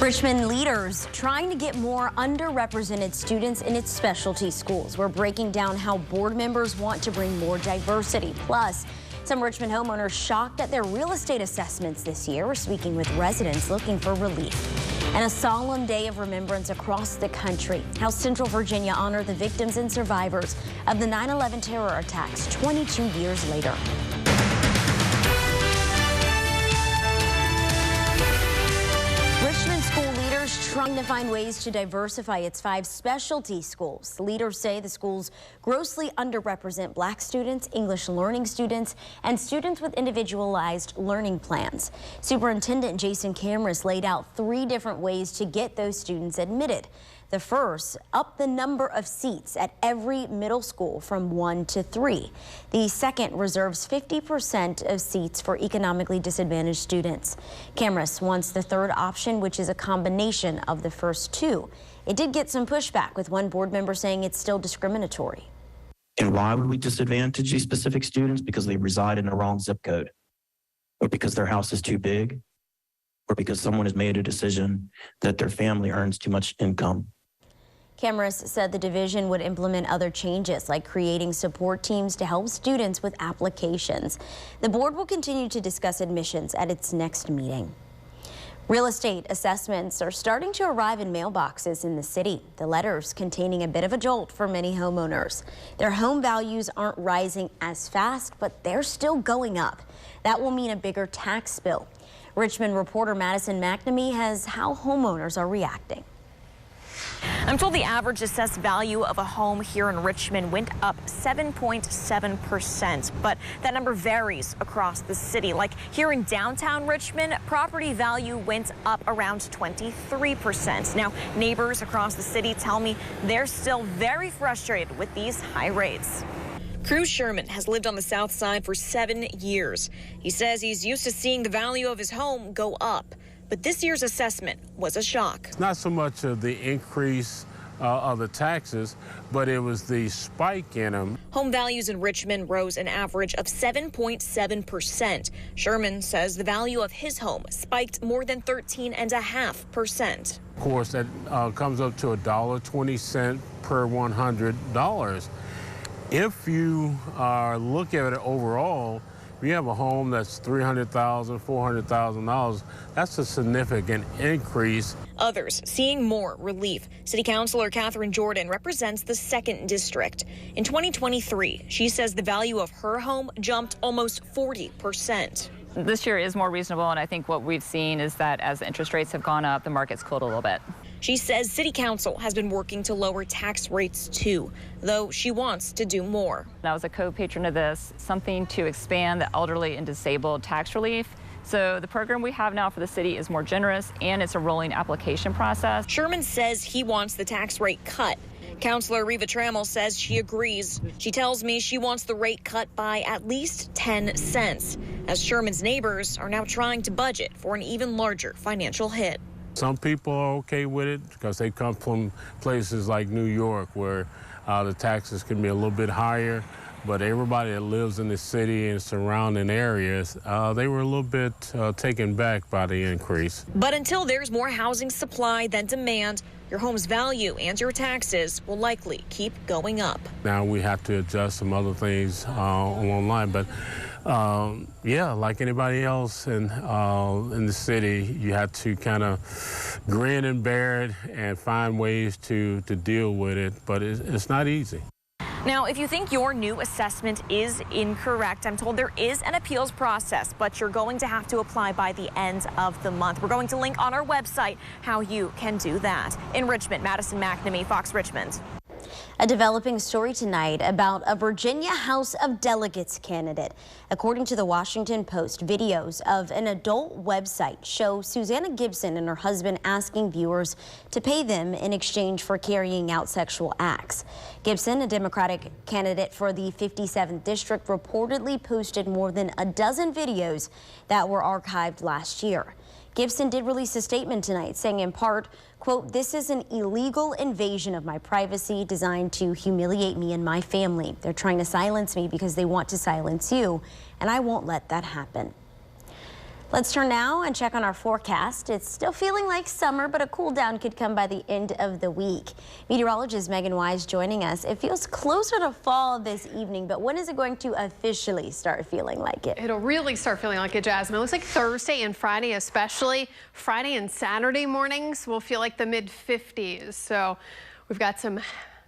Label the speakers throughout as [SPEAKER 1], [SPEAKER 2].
[SPEAKER 1] Richmond leaders trying to get more underrepresented students in its specialty schools. We're breaking down how board members want to bring more diversity. Plus, some Richmond homeowners shocked at their real estate assessments this year. We're speaking with residents looking for relief. And a solemn day of remembrance across the country. How Central Virginia honored the victims and survivors of the 9/11 terror attacks 22 years later. Richmond school leaders trying to find ways to diversify its 5 specialty schools. The leaders say the schools grossly underrepresent Black students, English learning students, and students with individualized learning plans. Superintendent Jason Camrus laid out 3 different ways to get those students admitted. The first, up the number of seats at every middle school from 1 to 3. The second reserves 50% of seats for economically disadvantaged students. Camrus wants the third option, which is a combination of the first 2. It did get some pushback, with one board member saying it's still discriminatory.
[SPEAKER 2] And why would we disadvantage these specific students? Because they reside in the wrong zip code, or because their house is too big, or because someone has made a decision that their family earns too much income.
[SPEAKER 1] Camrus said the division would implement other changes, like creating support teams to help students with applications. The board will continue to discuss admissions at its next meeting. Real estate assessments are starting to arrive in mailboxes in the city. The letters containing a bit of a jolt for many homeowners. Their home values aren't rising as fast, but they're still going up. That will mean a bigger tax bill. Richmond reporter Madison McNamee has how homeowners are reacting.
[SPEAKER 3] I'm told the average assessed value of a home here in Richmond went up 7.7%, but that number varies across the city. Like here in downtown Richmond, property value went up around 23%. Now, neighbors across the city tell me they're still very frustrated with these high rates. Cruz Sherman has lived on the south side for 7 years. He says he's used to seeing the value of his home go up. But this year's assessment was a shock.
[SPEAKER 4] It's not so much of the increase of the taxes, but it was the spike in them.
[SPEAKER 3] Home values in Richmond rose an average of 7.7%. Sherman says the value of his home spiked more than 13.5%.
[SPEAKER 4] Of course, that comes up to $1.20 per $100. If you look at it overall, if you have a home that's $300,000, $400,000, that's a significant increase.
[SPEAKER 3] Others seeing more relief. City Councilor Catherine Jordan represents the 2nd District. In 2023, she says the value of her home jumped almost 40%.
[SPEAKER 5] This year is more reasonable, and I think what we've seen is that as the interest rates have gone up, the market's cooled a little bit.
[SPEAKER 3] She says City Council has been working to lower tax rates too, though she wants to do more.
[SPEAKER 5] I was a co-patron of this, something to expand the elderly and disabled tax relief. So the program we have now for the city is more generous, and it's a rolling application process.
[SPEAKER 3] Sherman says he wants the tax rate cut. Councilor Reva Trammell says she agrees. She tells me she wants the rate cut by at least 10 cents, as Sherman's neighbors are now trying to budget for an even larger financial hit.
[SPEAKER 4] Some people are okay with it because they come from places like New York where the taxes can be a little bit higher. But everybody that lives in the city and surrounding areas, they were a little bit taken back by the increase.
[SPEAKER 3] But until there's more housing supply than demand, your home's value and your taxes will likely keep going up.
[SPEAKER 4] Now we have to adjust some other things online, but yeah, like anybody else in the city, you have to kind of grin and bear it and find ways to deal with it, but it's not easy.
[SPEAKER 3] Now, if you think your new assessment is incorrect, I'm told there is an appeals process, but you're going to have to apply by the end of the month. We're going to link on our website how you can do that. In Richmond, Madison McNamee, Fox Richmond.
[SPEAKER 1] A developing story tonight about a Virginia House of Delegates candidate. According to the Washington Post, videos of an adult website show Susanna Gibson and her husband asking viewers to pay them in exchange for carrying out sexual acts. Gibson, a Democratic candidate for the 57th District, reportedly posted more than a dozen videos that were archived last year. Gibson did release a statement tonight saying in part, quote, "This is an illegal invasion of my privacy designed to humiliate me and my family. They're trying to silence me because they want to silence you, and I won't let that happen." Let's turn now and check on our forecast. It's still feeling like summer, but a cool down could come by the end of the week. Meteorologist Megan Wise joining us. It feels closer to fall this evening, but when is it going to officially start feeling like it?
[SPEAKER 6] It'll really start feeling like it, Jasmine. It looks like Thursday and Friday, especially Friday and Saturday mornings will feel like the mid-50s. So we've got some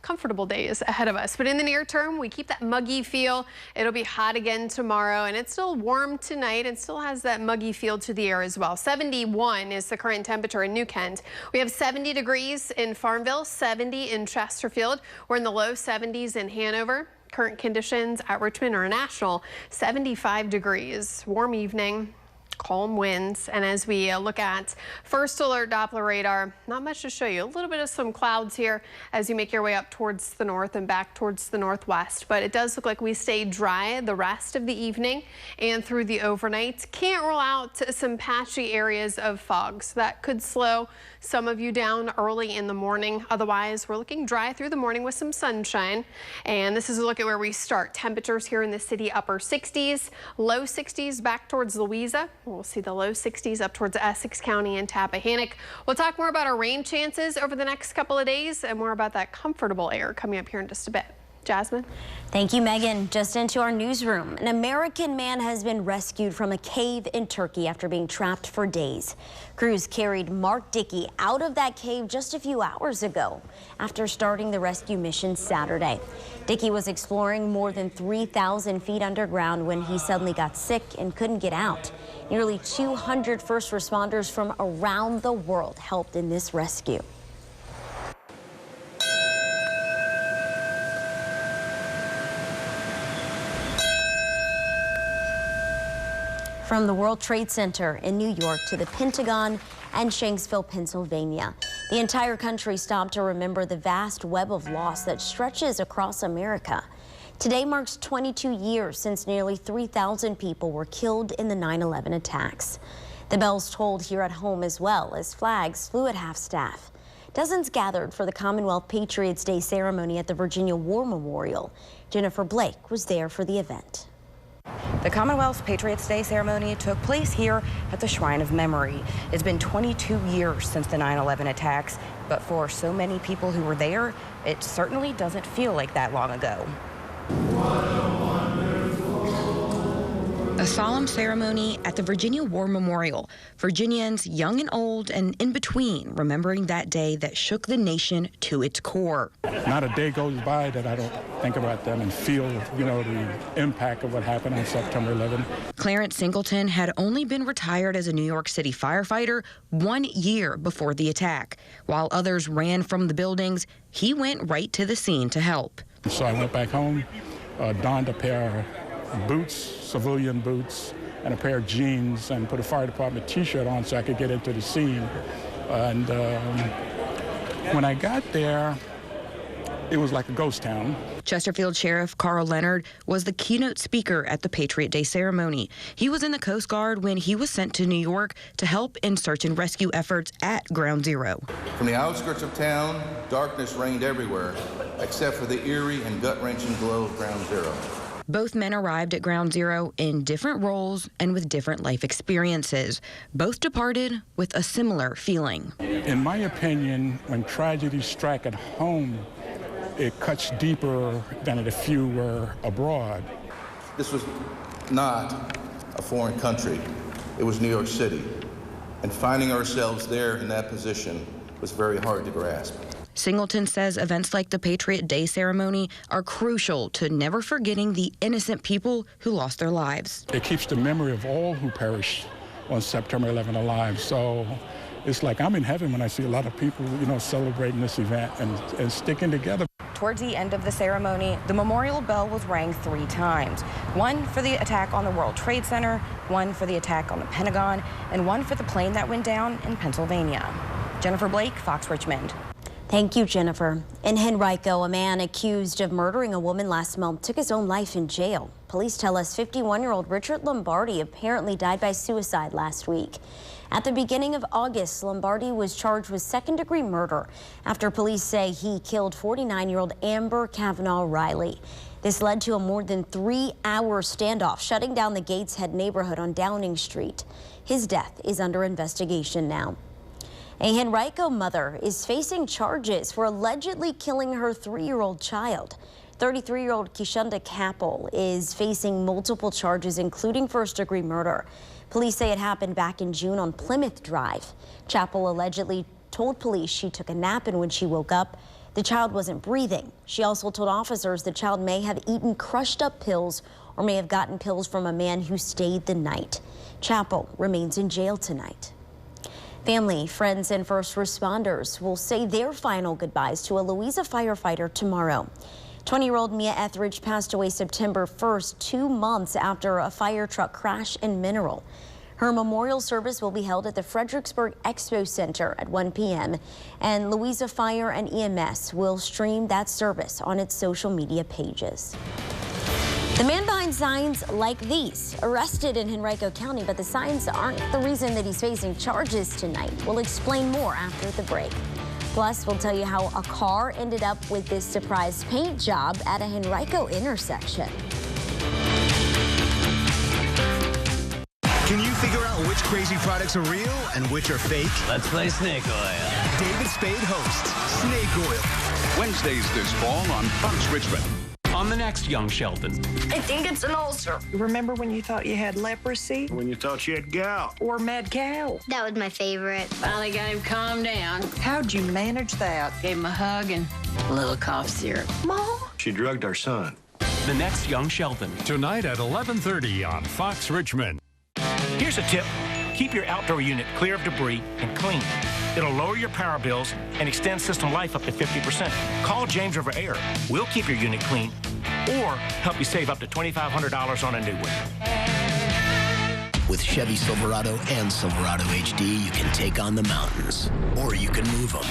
[SPEAKER 6] comfortable days ahead of us. But in the near term, we keep that muggy feel. It'll be hot again tomorrow, and it's still warm tonight and still has that muggy feel to the air as well. 71 is the current temperature in New Kent. We have 70 degrees in Farmville, 70 in Chesterfield. We're in the low 70s in Hanover. Current conditions at Richmond are national 75 degrees. Warm evening. Calm winds. And as we look at first alert Doppler radar, not much to show you. A little bit of some clouds here as you make your way up towards the north and back towards the northwest. But it does look like we stay dry the rest of the evening and through the overnight. Can't rule out some patchy areas of fog, so that could slow some of you down early in the morning. Otherwise, we're looking dry through the morning with some sunshine. And this is a look at where we start. Temperatures here in the city, upper 60s, low 60s back towards Louisa. We'll see the low 60s up towards Essex County and Tappahannock. We'll talk more about our rain chances over the next couple of days and more about that comfortable air coming up here in just a bit. Jasmine?
[SPEAKER 1] Thank you, Megan. Just into our newsroom. An American man has been rescued from a cave in Turkey after being trapped for days. Crews carried Mark Dickey out of that cave just a few hours ago after starting the rescue mission Saturday. Dickey was exploring more than 3,000 feet underground when he suddenly got sick and couldn't get out. Nearly 200 first responders from around the world helped in this rescue. From the World Trade Center in New York to the Pentagon and Shanksville, Pennsylvania, the entire country stopped to remember the vast web of loss that stretches across America. Today marks 22 years since nearly 3,000 people were killed in the 9/11 attacks. The bells tolled here at home as well as flags flew at half-staff. Dozens gathered for the Commonwealth Patriots Day ceremony at the Virginia War Memorial. Jennifer Blake was there for the event.
[SPEAKER 7] The Commonwealth Patriots Day ceremony took place here at the Shrine of Memory. It's been 22 years since the 9/11 attacks, but for so many people who were there, it certainly doesn't feel like that long ago. A solemn ceremony at the Virginia War Memorial. Virginians, young and old and in between, remembering that day that shook the nation to its core.
[SPEAKER 8] Not a day goes by that I don't think about them and feel, the impact of what happened on September 11.
[SPEAKER 7] Clarence Singleton had only been retired as a New York City firefighter 1 year before the attack. While others ran from the buildings, he went right to the scene to help.
[SPEAKER 8] So I went back home, donned a pair of boots, civilian boots, and a pair of jeans, and put a fire department t-shirt on so I could get into the scene. And when I got there, it was like a ghost town.
[SPEAKER 7] Chesterfield Sheriff Carl Leonard was the keynote speaker at the Patriot Day ceremony. He was in the Coast Guard when he was sent to New York to help in search and rescue efforts at Ground Zero.
[SPEAKER 9] From the outskirts of town, darkness reigned everywhere, except for the eerie and gut-wrenching glow of Ground Zero.
[SPEAKER 7] Both men arrived at Ground Zero in different roles and with different life experiences. Both departed with a similar feeling.
[SPEAKER 8] In my opinion, when tragedy struck at home, it cuts deeper than if you were abroad.
[SPEAKER 9] This was not a foreign country. It was New York City. And finding ourselves there in that position was very hard to grasp.
[SPEAKER 7] Singleton says events like the Patriot Day ceremony are crucial to never forgetting the innocent people who lost their lives.
[SPEAKER 8] It keeps the memory of all who perished on September 11 alive. So it's like I'm in heaven when I see a lot of people, celebrating this event and sticking together.
[SPEAKER 7] Towards the end of the ceremony, the memorial bell was rang 3 times. One for the attack on the World Trade Center, one for the attack on the Pentagon, and one for the plane that went down in Pennsylvania. Jennifer Blake, Fox Richmond.
[SPEAKER 1] Thank you, Jennifer. In Henrico, a man accused of murdering a woman last month took his own life in jail. Police tell us 51-year-old Richard Lombardi apparently died by suicide last week. At the beginning of August, Lombardi was charged with second-degree murder after police say he killed 49-year-old Amber Kavanaugh Riley. This led to a more than 3-hour standoff, shutting down the Gateshead neighborhood on Downing Street. His death is under investigation now. A Henrico mother is facing charges for allegedly killing her 3-year-old child. 33-year-old Kishunda Capel is facing multiple charges, including first-degree murder. Police say it happened back in June on Plymouth Drive. Chappell allegedly told police she took a nap, and when she woke up, the child wasn't breathing. She also told officers the child may have eaten crushed up pills or may have gotten pills from a man who stayed the night. Chappell remains in jail tonight. Family, friends, and first responders will say their final goodbyes to a Louisa firefighter tomorrow. 20-year-old Mia Etheridge passed away September 1st, 2 months after a fire truck crash in Mineral. Her memorial service will be held at the Fredericksburg Expo Center at 1 p.m. and Louisa Fire and EMS will stream that service on its social media pages. The man behind signs like these, arrested in Henrico County, but the signs aren't the reason that he's facing charges tonight. We'll explain more after the break. Plus, we'll tell you how a car ended up with this surprise paint job at a Henrico intersection.
[SPEAKER 10] Can you figure out which crazy products are real and which are fake?
[SPEAKER 11] Let's play Snake Oil.
[SPEAKER 10] David Spade hosts Snake Oil.
[SPEAKER 12] Wednesdays this fall on Fox Richmond.
[SPEAKER 11] On the next Young Sheldon.
[SPEAKER 13] I think it's an ulcer.
[SPEAKER 14] Remember when you thought you had leprosy?
[SPEAKER 15] When you thought you had gout?
[SPEAKER 14] Or mad cow?
[SPEAKER 13] That was my favorite.
[SPEAKER 16] Finally got him calmed down.
[SPEAKER 14] How'd you manage that?
[SPEAKER 16] Gave him a hug and a little cough syrup.
[SPEAKER 14] Mom?
[SPEAKER 15] She drugged our son.
[SPEAKER 11] The next Young Sheldon.
[SPEAKER 17] Tonight at 11:30 on Fox Richmond.
[SPEAKER 18] Here's a tip. Keep your outdoor unit clear of debris and clean. It'll lower your power bills and extend system life up to 50%. Call James River Air. We'll keep your unit clean or help you save up to $2,500 on a new one.
[SPEAKER 10] With Chevy Silverado and Silverado HD, you can take on the mountains, or you can move them.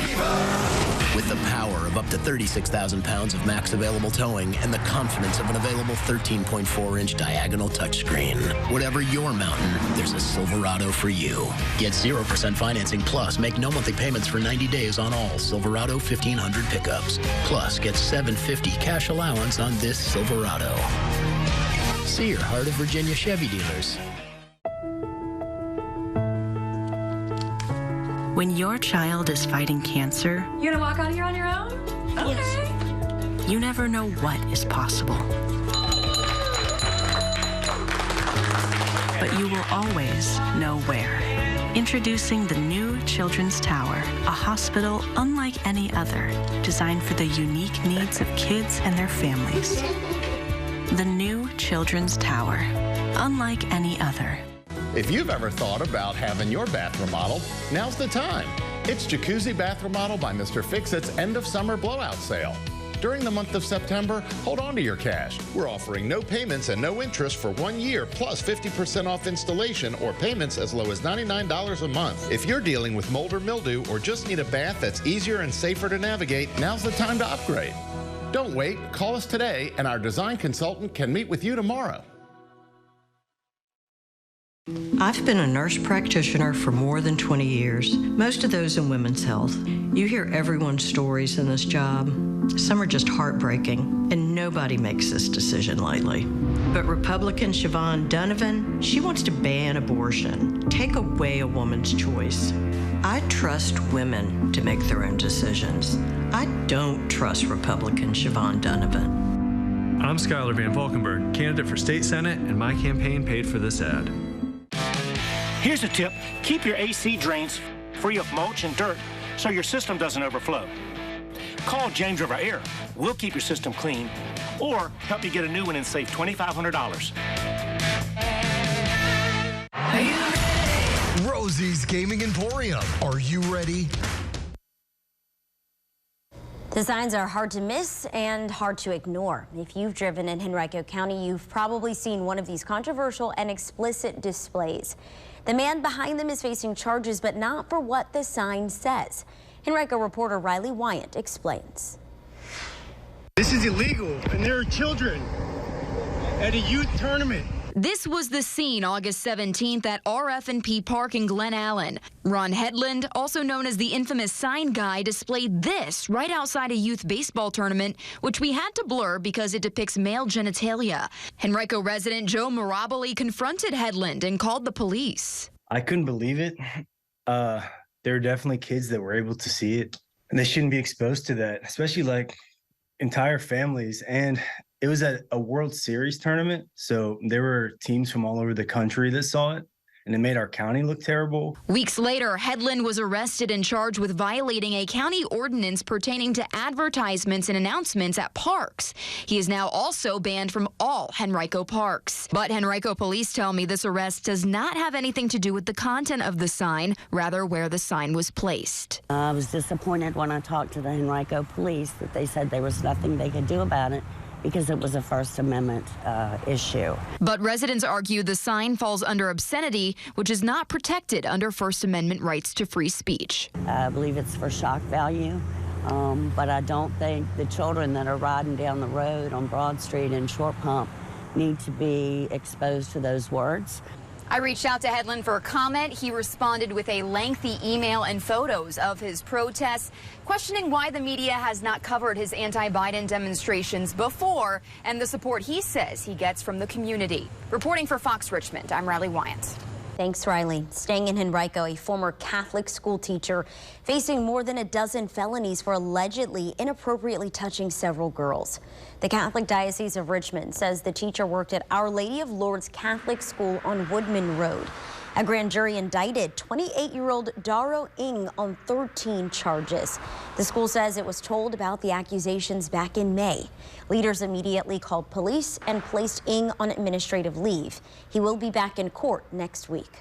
[SPEAKER 10] With the power of up to 36,000 pounds of max available towing and the confidence of an available 13.4-inch diagonal touchscreen. Whatever your mountain, there's a Silverado for you. Get 0% financing plus make no monthly payments for 90 days on all Silverado 1500 pickups. Plus, get $750 cash allowance on this Silverado. See your Heart of Virginia Chevy dealers.
[SPEAKER 19] When your child is fighting cancer,
[SPEAKER 20] you gonna walk out here on your own? Okay.
[SPEAKER 19] Yes. You never know what is possible. But you will always know where. Introducing the new Children's Tower, a hospital unlike any other, designed for the unique needs of kids and their families. The new Children's Tower, unlike any other.
[SPEAKER 21] If you've ever thought about having your bath remodeled, now's the time. It's Jacuzzi Bath Remodel by Mr. Fix-It's end of summer blowout sale. During the month of September, hold on to your cash. We're offering no payments and no interest for 1 year, plus 50% off installation or payments as low as $99 a month. If you're dealing with mold or mildew or just need a bath that's easier and safer to navigate, now's the time to upgrade. Don't wait, call us today and our design consultant can meet with you tomorrow.
[SPEAKER 22] I've been a nurse practitioner for more than 20 years, most of those in women's health. You hear everyone's stories in this job. Some are just heartbreaking, and nobody makes this decision lightly. But Republican Siobhan Donovan, she wants to ban abortion, take away a woman's choice. I trust women to make their own decisions. I don't trust Republican Siobhan Donovan.
[SPEAKER 23] I'm Skylar Van Valkenburg, candidate for state senate, and my campaign paid for this ad.
[SPEAKER 18] Here's a tip. Keep your AC drains free of mulch and dirt so your system doesn't overflow. Call James River Air. We'll keep your system clean or help you get a new one and save $2,500.
[SPEAKER 10] Are you ready? Rosie's Gaming Emporium. Are you ready?
[SPEAKER 1] The signs are hard to miss and hard to ignore. If you've driven in Henrico County, you've probably seen one of these controversial and explicit displays. The man behind them is facing charges, but not for what the sign says. Henrico reporter Riley Wyant explains.
[SPEAKER 24] This is illegal, and there are children at a youth tournament.
[SPEAKER 2] This was the scene August 17th at RF&P Park in Glen Allen. Ron Hedlund, also known as the infamous sign guy, displayed this right outside a youth baseball tournament, which we had to blur because it depicts male genitalia. Henrico resident Joe Mirabile confronted Hedlund and called the police.
[SPEAKER 4] I couldn't believe it. There are definitely kids that were able to see it, and they shouldn't be exposed to that, especially like entire families. And it was at a World Series tournament, so there were teams from all over the country that saw it, and it made our county look terrible.
[SPEAKER 2] Weeks later, Hedlund was arrested and charged with violating a county ordinance pertaining to advertisements and announcements at parks. He is now also banned from all Henrico parks. But Henrico police tell me this arrest does not have anything to do with the content of the sign, rather where the sign was placed.
[SPEAKER 5] I was disappointed when I talked to the Henrico police that they said there was nothing they could do about it, because it was a First Amendment issue.
[SPEAKER 2] But residents argue the sign falls under obscenity, which is not protected under First Amendment rights to free speech.
[SPEAKER 5] I believe it's for shock value, but I don't think the children that are riding down the road on Broad Street and Short Pump need to be exposed to those words.
[SPEAKER 2] I reached out to Hedlund for a comment. He responded with a lengthy email and photos of his protests, questioning why the media has not covered his anti-Biden demonstrations before and the support he says he gets from the community. Reporting for Fox Richmond, I'm Riley Wyant.
[SPEAKER 1] Thanks, Riley. Staying in Henrico, a former Catholic school teacher facing more than a dozen felonies for allegedly inappropriately touching several girls. The Catholic Diocese of Richmond says the teacher worked at Our Lady of Lourdes Catholic School on Woodman Road. A grand jury indicted 28-year-old Daro Ng on 13 charges. The school says it was told about the accusations back in May. Leaders immediately called police and placed Ng on administrative leave. He will be back in court next week.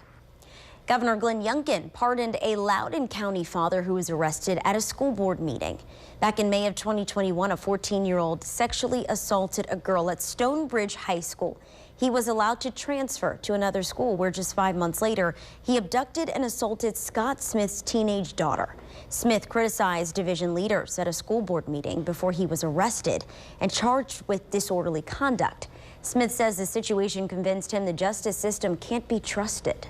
[SPEAKER 1] Governor Glenn Youngkin pardoned a Loudoun County father who was arrested at a school board meeting. Back in May of 2021, a 14-year-old sexually assaulted a girl at Stonebridge High School. He was allowed to transfer to another school where just 5 months later, he abducted and assaulted Scott Smith's teenage daughter. Smith criticized division leaders at a school board meeting before he was arrested and charged with disorderly conduct. Smith says the situation convinced him the justice system can't be trusted.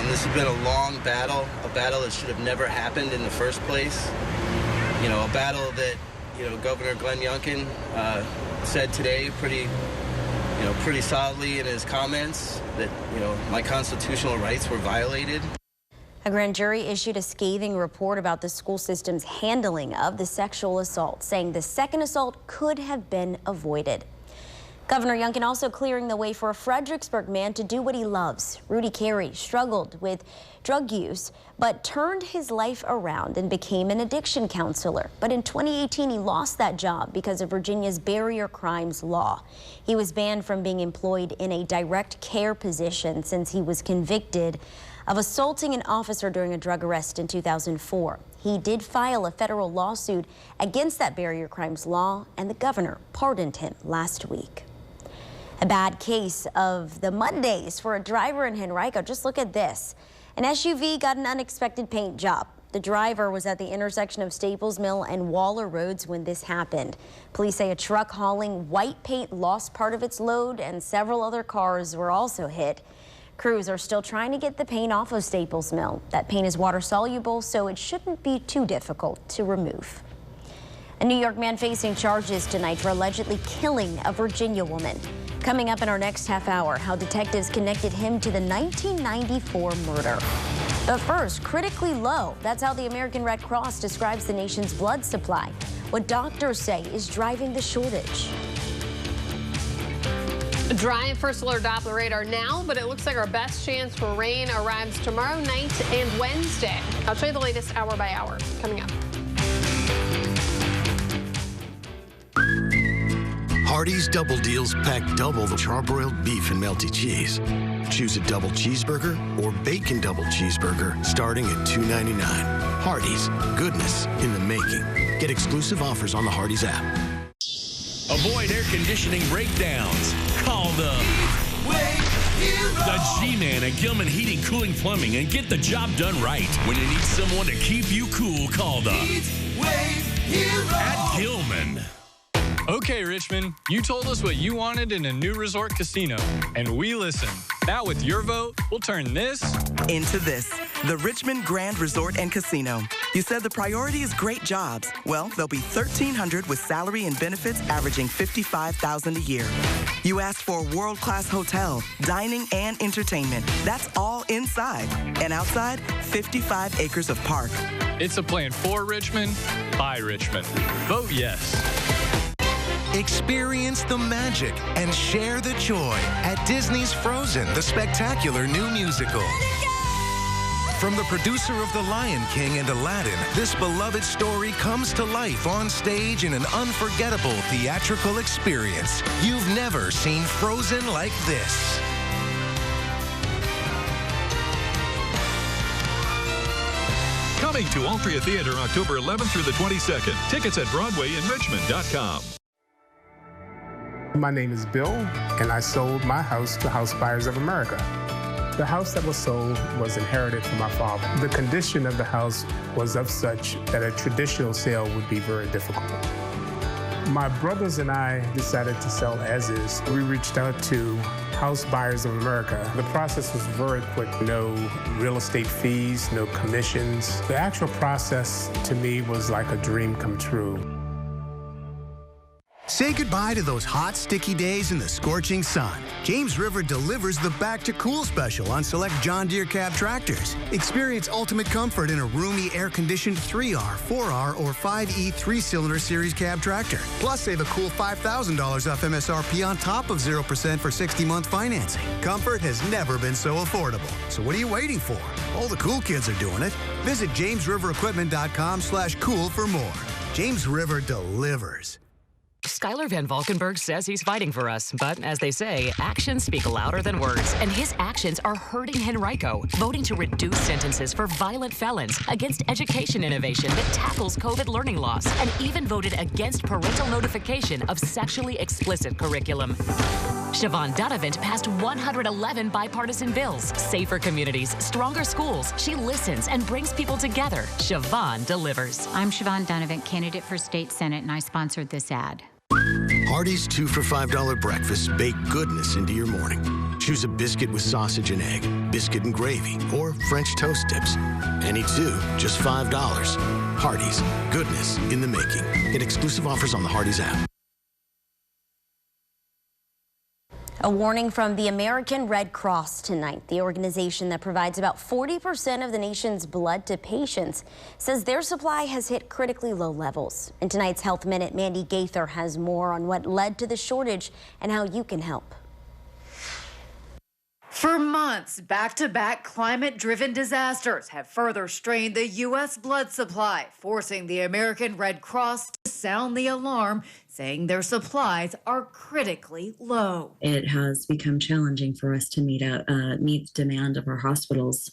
[SPEAKER 24] This has been a long battle, a battle that should have never happened in the first place. You know, a battle that, Governor Glenn Youngkin said today pretty solidly in his comments that, my constitutional rights were violated.
[SPEAKER 1] A grand jury issued a scathing report about the school system's handling of the sexual assault, saying the second assault could have been avoided. Governor Youngkin also clearing the way for a Fredericksburg man to do what he loves. Rudy Carey struggled with drug use, but turned his life around and became an addiction counselor. But in 2018, he lost that job because of Virginia's barrier crimes law. He was banned from being employed in a direct care position since he was convicted of assaulting an officer during a drug arrest in 2004. He did file a federal lawsuit against that barrier crimes law, and the governor pardoned him last week. A bad case of the Mondays for a driver in Henrico. Just look at this. An SUV got an unexpected paint job. The driver was at the intersection of Staples Mill and Waller Roads when this happened. Police say a truck hauling white paint lost part of its load and several other cars were also hit. Crews are still trying to get the paint off of Staples Mill. That paint is water soluble, so it shouldn't be too difficult to remove. A New York man facing charges tonight for allegedly killing a Virginia woman. Coming up in our next half hour, how detectives connected him to the 1994 murder. But first, critically low. That's how the American Red Cross describes the nation's blood supply. What doctors say is driving the shortage.
[SPEAKER 6] Dry and first alert Doppler radar now, but it looks like our best chance for rain arrives tomorrow night and Wednesday. I'll show you the latest hour by hour coming up.
[SPEAKER 10] Hardee's Double Deals pack double the charbroiled beef and melty cheese. Choose a double cheeseburger or bacon double cheeseburger starting at $2.99. Hardee's, goodness in the making. Get exclusive offers on the Hardee's app.
[SPEAKER 25] Avoid air conditioning breakdowns. Call the G-Man at Gilman Heating, Cooling, Plumbing and get the job done right. When you need someone to keep you cool, call the at Gilman.
[SPEAKER 23] Okay, Richmond, you told us what you wanted in a new resort casino, and we listened. Now with your vote, we'll turn this
[SPEAKER 3] into this. The Richmond Grand Resort and Casino. You said the priority is great jobs. Well, there'll be 1,300 with salary and benefits averaging $55,000 a year. You asked for a world-class hotel, dining, and entertainment. That's all inside. And outside, 55 acres of park.
[SPEAKER 23] It's a plan for Richmond, by Richmond. Vote yes.
[SPEAKER 7] Experience the magic and share the joy at Disney's Frozen, the spectacular new musical. From the producer of The Lion King and Aladdin, this beloved story comes to life on stage in an unforgettable theatrical experience. You've never seen Frozen like this.
[SPEAKER 8] Coming to Altria Theater October 11th through the 22nd. Tickets at BroadwayInRichmond.com.
[SPEAKER 9] My name is Bill, and I sold my house to House Buyers of America. The house that was sold was inherited from my father. The condition of the house was of such that a traditional sale would be very difficult. My brothers and I decided to sell as is. We reached out to House Buyers of America. The process was very quick. No real estate fees, no commissions. The actual process to me was like a dream come true.
[SPEAKER 12] Say goodbye to those hot, sticky days in the scorching sun. James River delivers the Back to Cool special on select John Deere cab tractors. Experience ultimate comfort in a roomy, air-conditioned 3R, 4R, or 5E 3-cylinder series cab tractor. Plus, save a cool $5,000 off MSRP on top of 0% for 60-month financing. Comfort has never been so affordable. So what are you waiting for? All the cool kids are doing it. Visit JamesRiverEquipment.com/cool for more. James River delivers.
[SPEAKER 26] Skylar Van Valkenburg says he's fighting for us, but as they say, actions speak louder than words. And his actions are hurting Henrico, voting to reduce sentences for violent felons, against education innovation that tackles COVID learning loss, and even voted against parental notification of sexually explicit curriculum. Siobhan Donovan passed 111 bipartisan bills. Safer communities, stronger schools. She listens and brings people together. Siobhan delivers.
[SPEAKER 27] I'm Siobhan Donovan, candidate for state senate, and I sponsored this ad.
[SPEAKER 10] Hardee's 2 for $5 breakfasts bake goodness into your morning. Choose a biscuit with sausage and egg, biscuit and gravy, or French toast tips. Any two, just $5. Hardee's, goodness in the making. Get exclusive offers on the Hardee's app.
[SPEAKER 1] A warning from the American Red Cross tonight. The organization that provides about 40% of the nation's blood to patients says their supply has hit critically low levels. In tonight's Health Minute, Mandy Gaither has more on what led to the shortage and how you can help.
[SPEAKER 28] For months, back-to-back climate-driven disasters have further strained the U.S. blood supply, forcing the American Red Cross to sound the alarm, saying their supplies are critically low.
[SPEAKER 29] It has become challenging for us to meet the demand of our hospitals.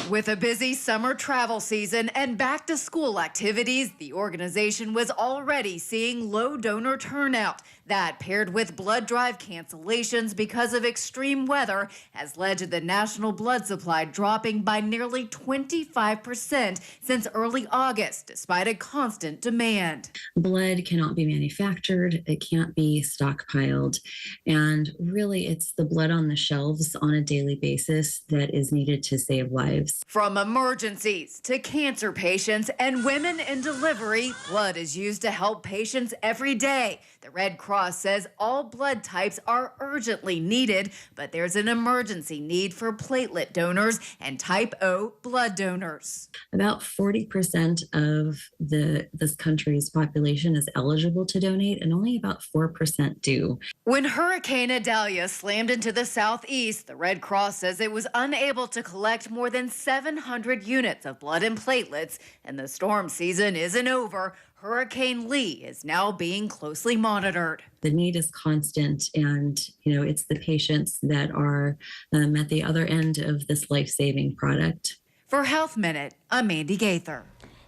[SPEAKER 28] With a busy summer travel season and back-to-school activities, the organization was already seeing low donor turnout. That, paired with blood drive cancellations because of extreme weather, has led to the national blood supply dropping by nearly 25% since early August, despite a constant demand.
[SPEAKER 29] Blood cannot be manufactured, it can't be stockpiled, and really it's the blood on the shelves on a daily basis that is needed to save lives.
[SPEAKER 28] From emergencies to cancer patients and women in delivery, blood is used to help patients every day. The Red Cross says all blood types are urgently needed, but there's an emergency need for platelet donors and type O blood donors.
[SPEAKER 29] About 40% of this country's population is eligible to donate, and only about 4% do.
[SPEAKER 28] When Hurricane Idalia slammed into the southeast, the Red Cross says it was unable to collect more than 700 units of blood and platelets, and the storm season isn't over. Hurricane Lee is now being closely monitored.
[SPEAKER 29] The need is constant, and it's the patients that are at the other end of this life-saving product.
[SPEAKER 28] For Health Minute, I'm Mandy Gaither.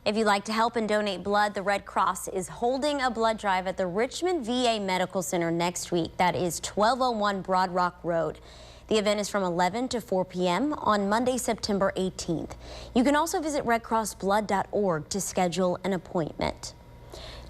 [SPEAKER 1] If you'd like to help and donate blood, the Red Cross is holding a blood drive at the Richmond VA Medical Center next week. That is 1201 Broad Rock Road. The event is from 11 to 4 p.m. on Monday, September 18th. You can also visit redcrossblood.org to schedule an appointment.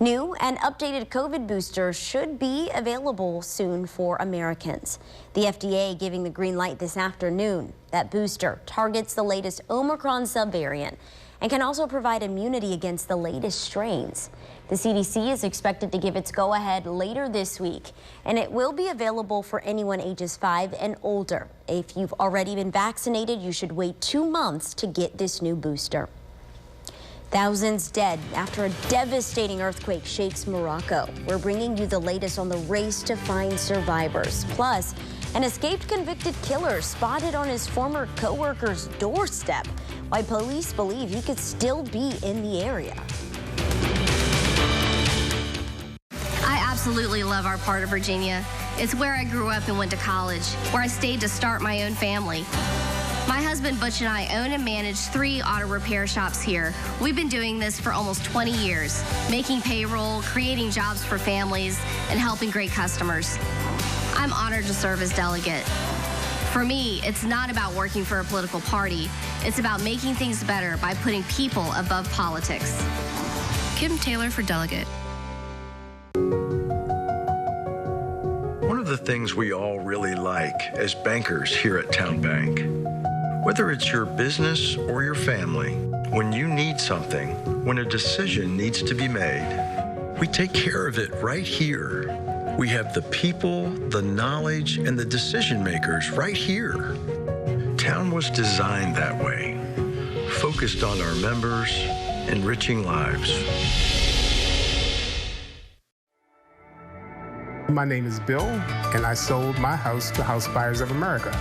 [SPEAKER 1] New and updated COVID boosters should be available soon for Americans. The FDA giving the green light this afternoon. That booster targets the latest Omicron subvariant and can also provide immunity against the latest strains. The CDC is expected to give its go-ahead later this week, and it will be available for anyone ages 5 and older. If you've already been vaccinated, you should wait 2 months to get this new booster. Thousands dead after a devastating earthquake shakes Morocco. We're bringing you the latest on the race to find survivors. Plus, an escaped convicted killer spotted on his former co-worker's doorstep. Why police believe he could still be in the area.
[SPEAKER 11] I absolutely love our part of Virginia. It's where I grew up and went to college, where I stayed to start my own family. My husband Butch and I own and manage 3 auto repair shops here. We've been doing this for almost 20 years, making payroll, creating jobs for families, and helping great customers. I'm honored to serve as delegate. For me, it's not about working for a political party. It's about making things better by putting people above politics. Kim Taylor for delegate.
[SPEAKER 13] One of the things we all really like as bankers here at Town Bank, whether it's your business or your family, when you need something, when a decision needs to be made, we take care of it right here. We have the people, the knowledge, and the decision makers right here. Town was designed that way, focused on our members, enriching lives.
[SPEAKER 9] My name is Bill, and I sold my house to House Buyers of America.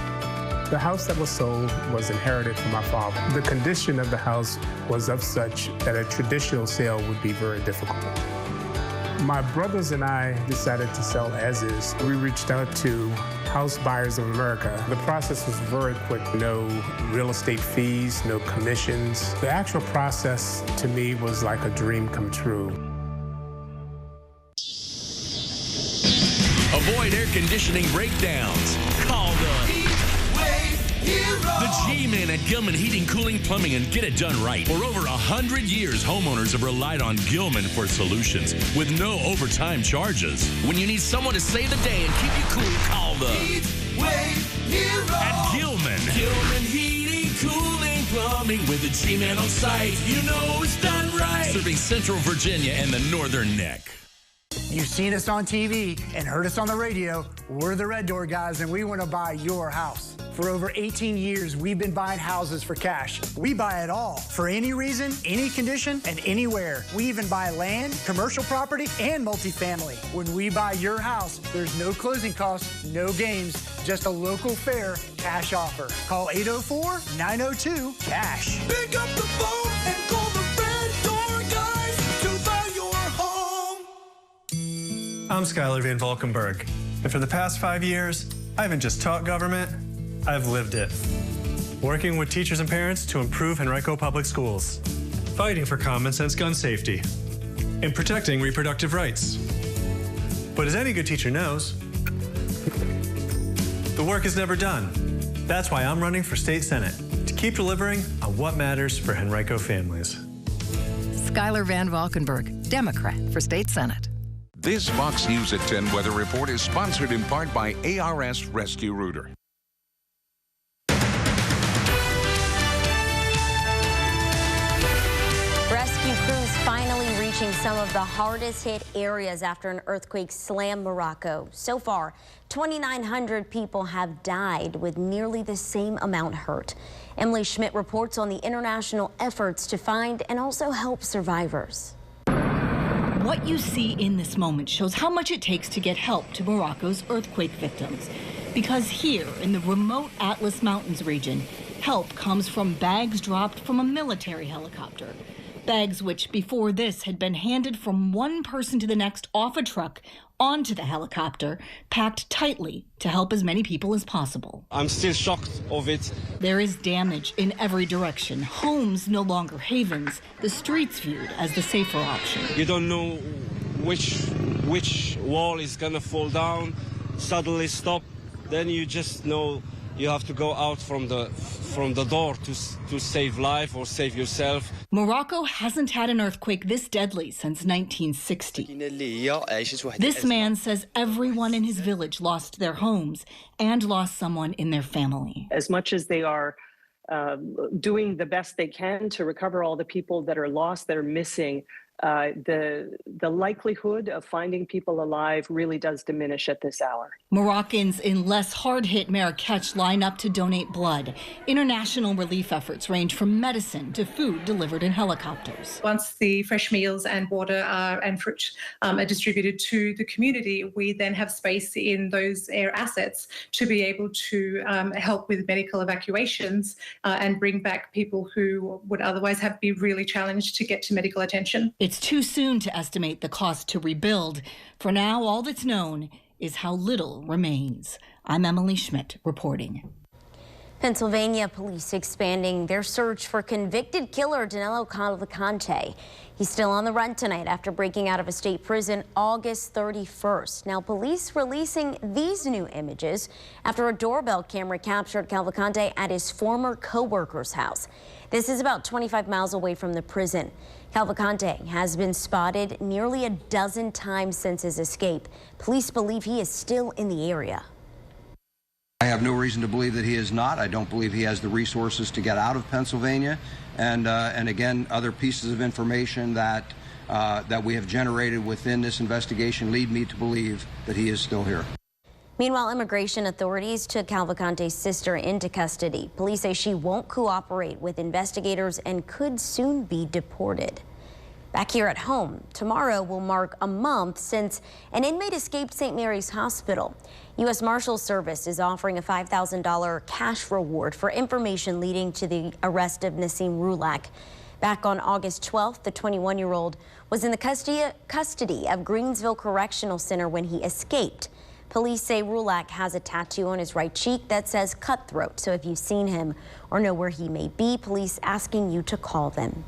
[SPEAKER 9] The house that was sold was inherited from my father. The condition of the house was of such that a traditional sale would be very difficult. My brothers and I decided to sell as is. We reached out to House Buyers of America. The process was very quick. No real estate fees, no commissions. The actual process to me was like a dream come true.
[SPEAKER 25] Avoid air conditioning breakdowns. Call the G-Men at Gilman Heating, Cooling, Plumbing, and get it done right. For over 100 years, homeowners have relied on Gilman for solutions with no overtime charges. When you need someone to save the day and keep you cool, call the at Gilman. Gilman Heating, Cooling, Plumbing with a G-Man on site. You know it's done right. Serving Central Virginia and the Northern Neck.
[SPEAKER 14] You've seen us on TV and heard us on the radio. We're the Red Door guys, and we want to buy your house. For over 18 years, we've been buying houses for cash. We buy it all, for any reason, any condition, and anywhere. We even buy land, commercial property, and multifamily. When we buy your house, there's no closing costs, no games, just a local fair cash offer. Call 804-902-CASH.
[SPEAKER 15] Pick up the phone and call the Red Door guys to buy your home.
[SPEAKER 16] I'm Skylar Van Valkenburg, and for the past 5 years, I haven't just taught government, I've lived it. Working with teachers and parents to improve Henrico Public Schools, fighting for common sense gun safety, and protecting reproductive rights. But as any good teacher knows, the work is never done. That's why I'm running for state senate, to keep delivering on what matters for Henrico families.
[SPEAKER 17] Skylar Van Valkenburg, Democrat for state senate.
[SPEAKER 19] This Fox News at 10 weather report is sponsored in part by ARS Rescue Rooter.
[SPEAKER 1] Rescue crews finally reaching some of the hardest hit areas after an earthquake slammed Morocco. So far, 2,900 people have died, with nearly the same amount hurt. Emily Schmidt reports on the international efforts to find and also help survivors.
[SPEAKER 20] What you see in this moment shows how much it takes to get help to Morocco's earthquake victims. Because here in the remote Atlas Mountains region, help comes from bags dropped from a military helicopter. Bags which before this had been handed from one person to the next off a truck onto the helicopter, packed tightly to help as many people as possible.
[SPEAKER 21] I'm still shocked of it.
[SPEAKER 20] There is damage in every direction. Homes no longer havens, the streets viewed as the safer option.
[SPEAKER 21] You don't know which wall is gonna fall down, suddenly stop, then you just know you have to go out from the door to save life or save yourself.
[SPEAKER 20] Morocco hasn't had an earthquake this deadly since 1960. This man says everyone in his village lost their homes and lost someone in their family.
[SPEAKER 2] As much as they are doing the best they can to recover all the people that are lost, that are missing, the likelihood of finding people alive really does diminish at this hour.
[SPEAKER 20] Moroccans in less hard-hit Marrakech line up to donate blood. International relief efforts range from medicine to food delivered in helicopters.
[SPEAKER 3] Once the fresh meals and water and fruit are distributed to the community, we then have space in those air assets to be able to help with medical evacuations and bring back people who would otherwise be really challenged to get to medical attention.
[SPEAKER 20] It's too soon to estimate the cost to rebuild. For now, all that's known is how little remains. I'm Emily Schmidt reporting.
[SPEAKER 1] Pennsylvania police expanding their search for convicted killer Danilo Cavalcante. He's still on the run tonight after breaking out of a state prison August 31st. Now, police releasing these new images after a doorbell camera captured Cavalcante at his former co-worker's house. This is about 25 miles away from the prison. Cavalcante has been spotted nearly a dozen times since his escape. Police believe he is still in the area.
[SPEAKER 4] I have no reason to believe that he is not. I don't believe he has the resources to get out of Pennsylvania. And again, other pieces of information that we have generated within this investigation lead me to believe that he is still here.
[SPEAKER 1] Meanwhile, immigration authorities took Cavalcante's sister into custody. Police say she won't cooperate with investigators and could soon be deported. Back here at home, tomorrow will mark a month since an inmate escaped St. Mary's Hospital. U.S. Marshals Service is offering a $5,000 cash reward for information leading to the arrest of Nassim Rulak. Back on August 12th, the 21-year-old was in the custody of Greensville Correctional Center when he escaped. Police say Rulak has a tattoo on his right cheek that says Cutthroat. So if you've seen him or know where he may be, police asking you to call them.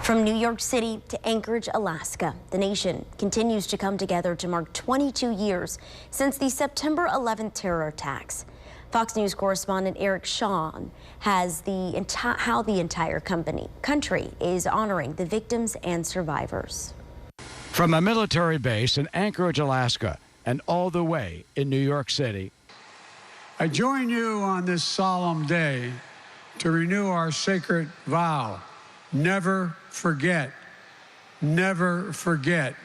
[SPEAKER 1] From New York City to Anchorage, Alaska, the nation continues to come together to mark 22 years since the September 11th terror attacks. Fox News correspondent Shawn has how the entire country is honoring the victims and survivors.
[SPEAKER 5] From a military base in Anchorage, Alaska, and all the way in New York City,
[SPEAKER 6] I join you on this solemn day to renew our sacred vow. Never forget. Never forget.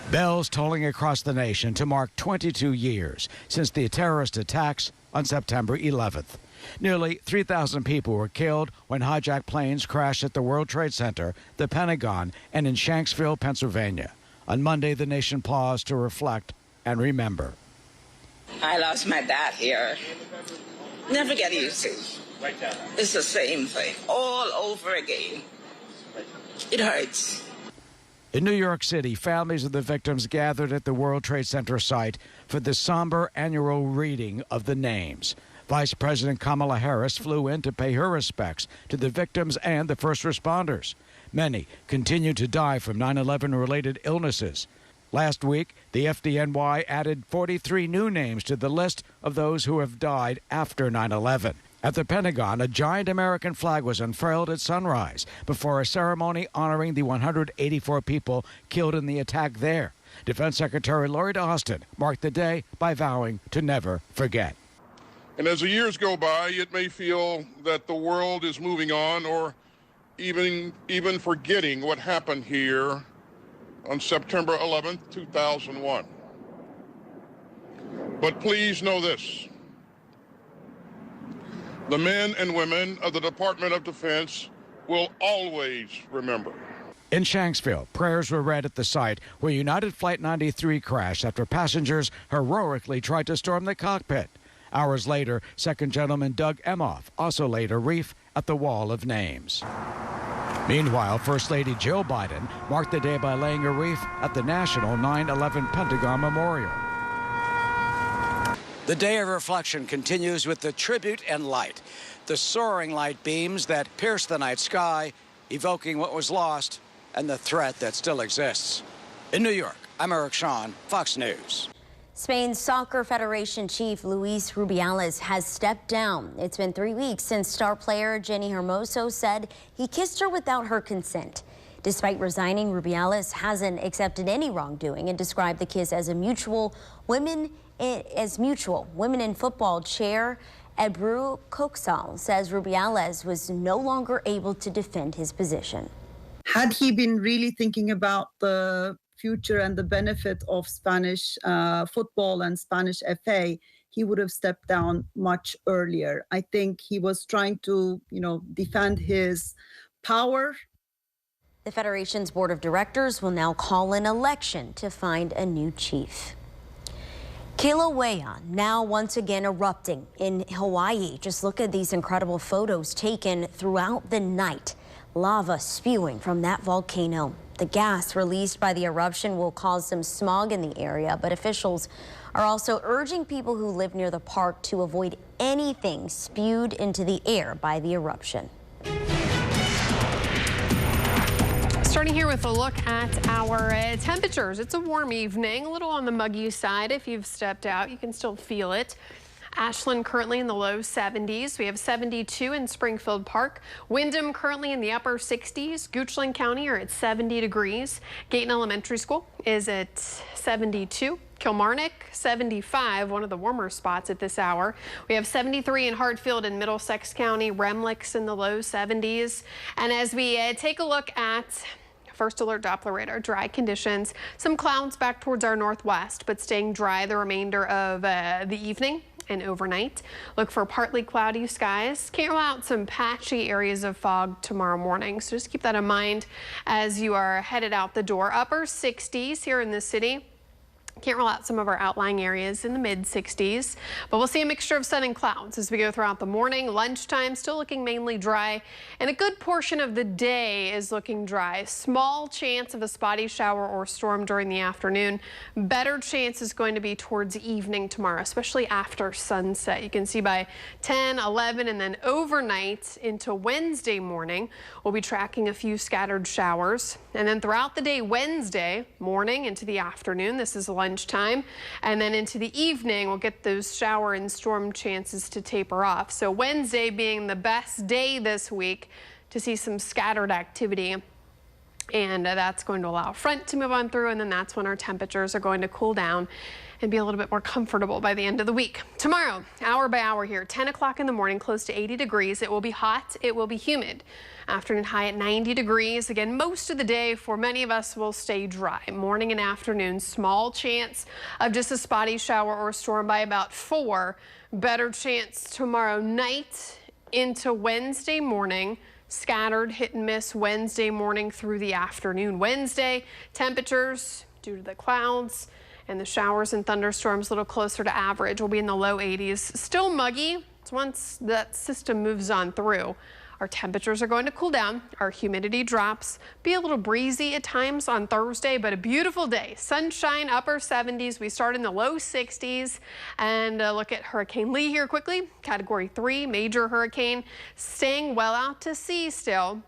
[SPEAKER 5] Bells tolling across the nation to mark 22 years since the terrorist attacks on September 11th. Nearly 3,000 people were killed when hijacked planes crashed at the World Trade Center, the Pentagon, and in Shanksville, Pennsylvania. On Monday, the nation paused to reflect and remember.
[SPEAKER 18] I lost my dad here. Never get used to. It's the same thing all over again. It hurts.
[SPEAKER 5] In New York City, families of the victims gathered at the World Trade Center site for the somber annual reading of the names. Vice President Kamala Harris flew in to pay her respects to the victims and the first responders. Many continue to die from 9/11-related illnesses. Last week, the FDNY added 43 new names to the list of those who have died after 9/11. At the Pentagon, a giant American flag was unfurled at sunrise before a ceremony honoring the 184 people killed in the attack there. Defense Secretary Lloyd Austin marked the day by vowing to never forget.
[SPEAKER 22] And as the years go by, it may feel that the world is moving on or even forgetting what happened here on September 11th, 2001. But please know this. The men and women of the Department of Defense will always remember.
[SPEAKER 5] In Shanksville, prayers were read at the site where United Flight 93 crashed after passengers heroically tried to storm the cockpit. Hours later, Second Gentleman Doug Emhoff also laid a wreath at the Wall of Names. Meanwhile, First Lady Jill Biden marked the day by laying a wreath at the National 9/11 Pentagon Memorial. The day of reflection continues with the tribute and light, the soaring light beams that pierce the night sky, evoking what was lost and the threat that still exists. In New York, I'm Shawn, Fox News.
[SPEAKER 1] Spain's Soccer Federation chief Luis Rubiales has stepped down. It's been 3 weeks since star player Jenny Hermoso said he kissed her without her consent. Despite resigning, Rubiales hasn't accepted any wrongdoing and described the kiss as mutual. Women in football chair Ebru Coxal says Rubiales was no longer able to defend his position.
[SPEAKER 7] Had he been really thinking about the future and the benefit of Spanish football and Spanish FA, he would have stepped down much earlier. I think he was trying to, defend his power.
[SPEAKER 1] The Federation's board of directors will now call an election to find a new chief. Kilauea now once again erupting in Hawaii. Just look at these incredible photos taken throughout the night. Lava spewing from that volcano. The gas released by the eruption will cause some smog in the area, but officials are also urging people who live near the park to avoid anything spewed into the air by the eruption.
[SPEAKER 8] Starting here with a look at our temperatures. It's a warm evening, a little on the muggy side. If you've stepped out, you can still feel it. Ashland currently in the low 70s. We have 72 in Springfield Park. Windham currently in the upper 60s. Goochland County are at 70 degrees. Gayton Elementary School is at 72. Kilmarnock, 75, one of the warmer spots at this hour. We have 73 in Hartfield and Middlesex County. Remlick's in the low 70s. And as we take a look at First Alert Doppler radar, dry conditions. Some clouds back towards our northwest, but staying dry the remainder of the evening and overnight. Look for partly cloudy skies. Can't rule out some patchy areas of fog tomorrow morning. So just keep that in mind as you are headed out the door. Upper 60s here in the city. Can't rule out some of our outlying areas in the mid-60s, but we'll see a mixture of sun and clouds as we go throughout the morning. Lunchtime still looking mainly dry, and a good portion of the day is looking dry. Small chance of a spotty shower or storm during the afternoon. Better chance is going to be towards evening tomorrow, especially after sunset. You can see by 10, 11, and then overnight into Wednesday morning, we'll be tracking a few scattered showers. And then throughout the day, Wednesday morning into the afternoon, this is lunchtime, and then into the evening, we'll get those shower and storm chances to taper off. So Wednesday being the best day this week to see some scattered activity. And that's going to allow a front to move on through, and then that's when our temperatures are going to cool down and be a little bit more comfortable by the end of the week. Tomorrow, hour by hour here, 10 o'clock in the morning, close to 80 degrees. It will be hot. It will be humid. Afternoon high at 90 degrees. Again, most of the day for many of us will stay dry. Morning and afternoon, small chance of just a spotty shower or storm by about 4. Better chance tomorrow night into Wednesday morning. Scattered hit and miss Wednesday morning through the afternoon. Wednesday, temperatures due to the clouds and the showers and thunderstorms a little closer to average. We'll be in the low 80s. Still muggy. So once that system moves on through, our temperatures are going to cool down. Our humidity drops. Be a little breezy at times on Thursday, but a beautiful day. Sunshine, upper 70s. We start in the low 60s. And look at Hurricane Lee here quickly. Category 3, major hurricane. Staying well out to sea still.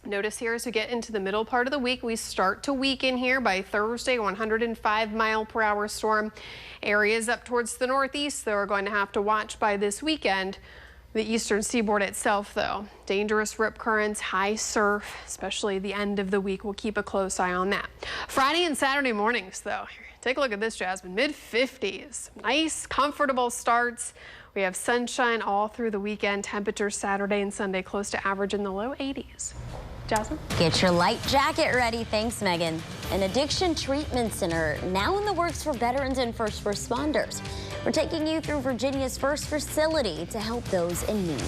[SPEAKER 8] Notice here as we get into the middle part of the week, we start to weaken here by Thursday. 105-mile-per-hour storm. Areas up towards the northeast, though, are going to have to watch by this weekend. The eastern seaboard itself, though, dangerous rip currents, high surf, especially the end of the week. We'll keep a close eye on that. Friday and Saturday mornings, though, take a look at this, Jasmine. Mid-50s, nice, comfortable starts. We have sunshine all through the weekend. Temperatures Saturday and Sunday close to average in the low 80s. Jasmine?
[SPEAKER 1] Get your light jacket ready. Thanks, Megan. An addiction treatment center now in the works for veterans and first responders. We're taking you through Virginia's first facility to help those in need.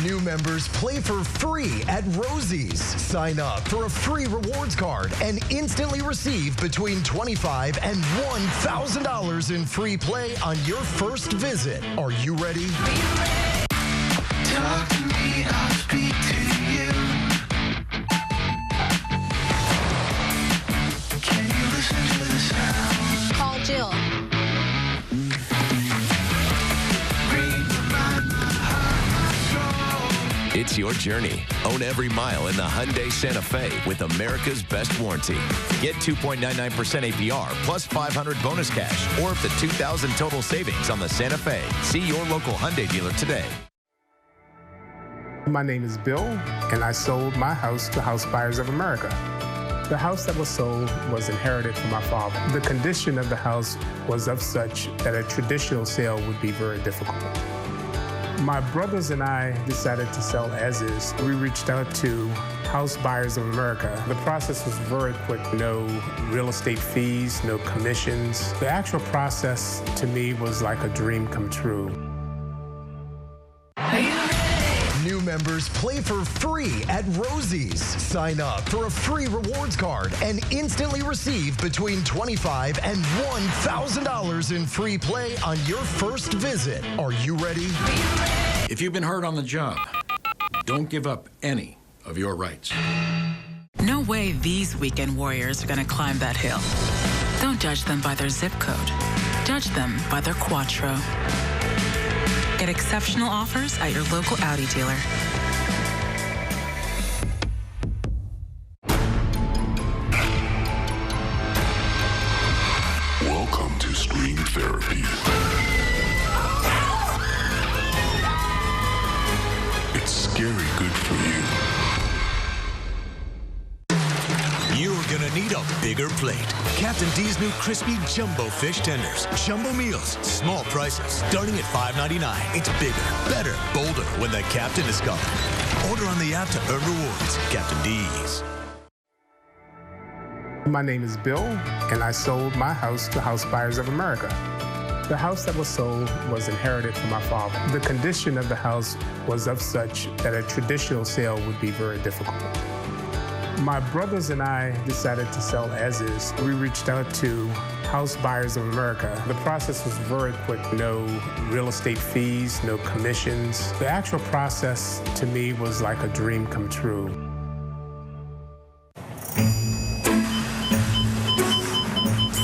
[SPEAKER 10] New members play for free at Rosie's. Sign up for a free rewards card and instantly receive between $25 and $1,000 in free play on your first visit. Are you ready?
[SPEAKER 15] Talk to me, I'll speak to you. Can you listen to the sound?
[SPEAKER 12] Call Jill.
[SPEAKER 15] It's
[SPEAKER 11] It's your journey. Own every mile in the Hyundai Santa Fe with America's best warranty. Get 2.99% APR plus 500 bonus cash or up to $2,000 total savings on the Santa Fe. See your local Hyundai dealer today.
[SPEAKER 9] My name is Bill, and I sold my house to House Buyers of America. The house that was sold was inherited from my father. The condition of the house was of such that a traditional sale would be very difficult. My brothers and I decided to sell as is. We reached out to House Buyers of America. The process was very quick. No real estate fees, no commissions. The actual process to me was like a dream come true.
[SPEAKER 10] New members play for free at Rosie's. Sign up for a free rewards card and instantly receive between $25 and $1,000 in free play on your first visit. Are you ready?
[SPEAKER 5] If you've been hurt on the job, don't give up any of your rights.
[SPEAKER 12] No way these weekend warriors are going to climb that hill. Don't judge them by their zip code. Judge them by their Quattro. Get exceptional offers at your local Audi dealer.
[SPEAKER 13] Welcome to Screen Therapy. It's scary good for you.
[SPEAKER 23] You're gonna need a bigger plate. Captain D's new crispy jumbo fish tenders. Jumbo meals, small prices, starting at $5.99. It's bigger, better, bolder when the captain is gone. Order on the app to earn rewards. Captain D's.
[SPEAKER 9] My name is Bill, and I sold my house to House Buyers of America. The house that was sold was inherited from my father. The condition of the house was of such that a traditional sale would be very difficult. My brothers and I decided to sell as is. We reached out to House Buyers of America. The process was very quick. No real estate fees, no commissions. The actual process to me was like a dream come true.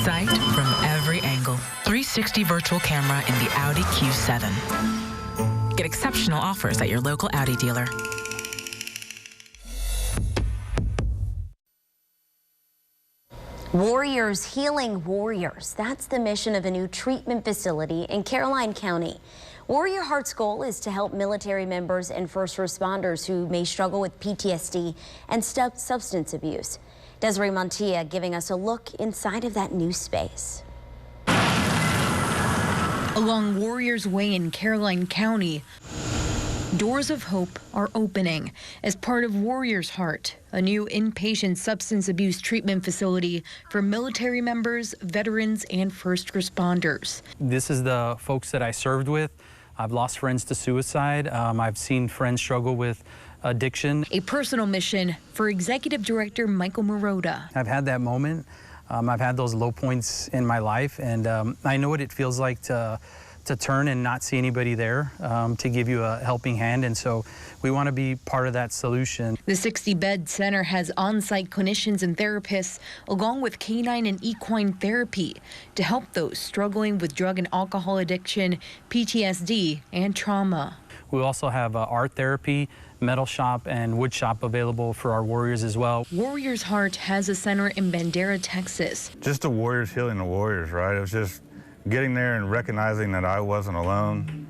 [SPEAKER 12] Sight from every angle. 360 virtual camera in the Audi Q7. Get exceptional offers at your local Audi dealer.
[SPEAKER 1] Warriors healing warriors. That's the mission of a new treatment facility in Caroline County. Warrior Heart's goal is to help military members and first responders who may struggle with PTSD and substance abuse. Desiree Montilla giving us a look inside of that new space.
[SPEAKER 24] Along Warriors Way in Caroline County, doors of hope are opening as part of Warrior's Heart, a new inpatient substance abuse treatment facility for military members, veterans, and first responders.
[SPEAKER 26] This is the folks that I served with. I've lost friends to suicide. I've seen friends struggle with addiction.
[SPEAKER 24] A personal mission for Executive Director Michael Marotta.
[SPEAKER 26] I've had that moment. I've had those low points in my life, and I know what it feels like to turn and not see anybody there to give you a helping hand, and so we want to be part of that solution.
[SPEAKER 24] The 60-bed center has on-site clinicians and therapists, along with canine and equine therapy, to help those struggling with drug and alcohol addiction, PTSD, and trauma.
[SPEAKER 26] We also have art therapy, metal shop, and wood shop available for our warriors as well.
[SPEAKER 24] Warrior's Heart has a center in Bandera, Texas.
[SPEAKER 27] Just the warriors healing the warriors, right? It was just getting there and recognizing that I wasn't alone.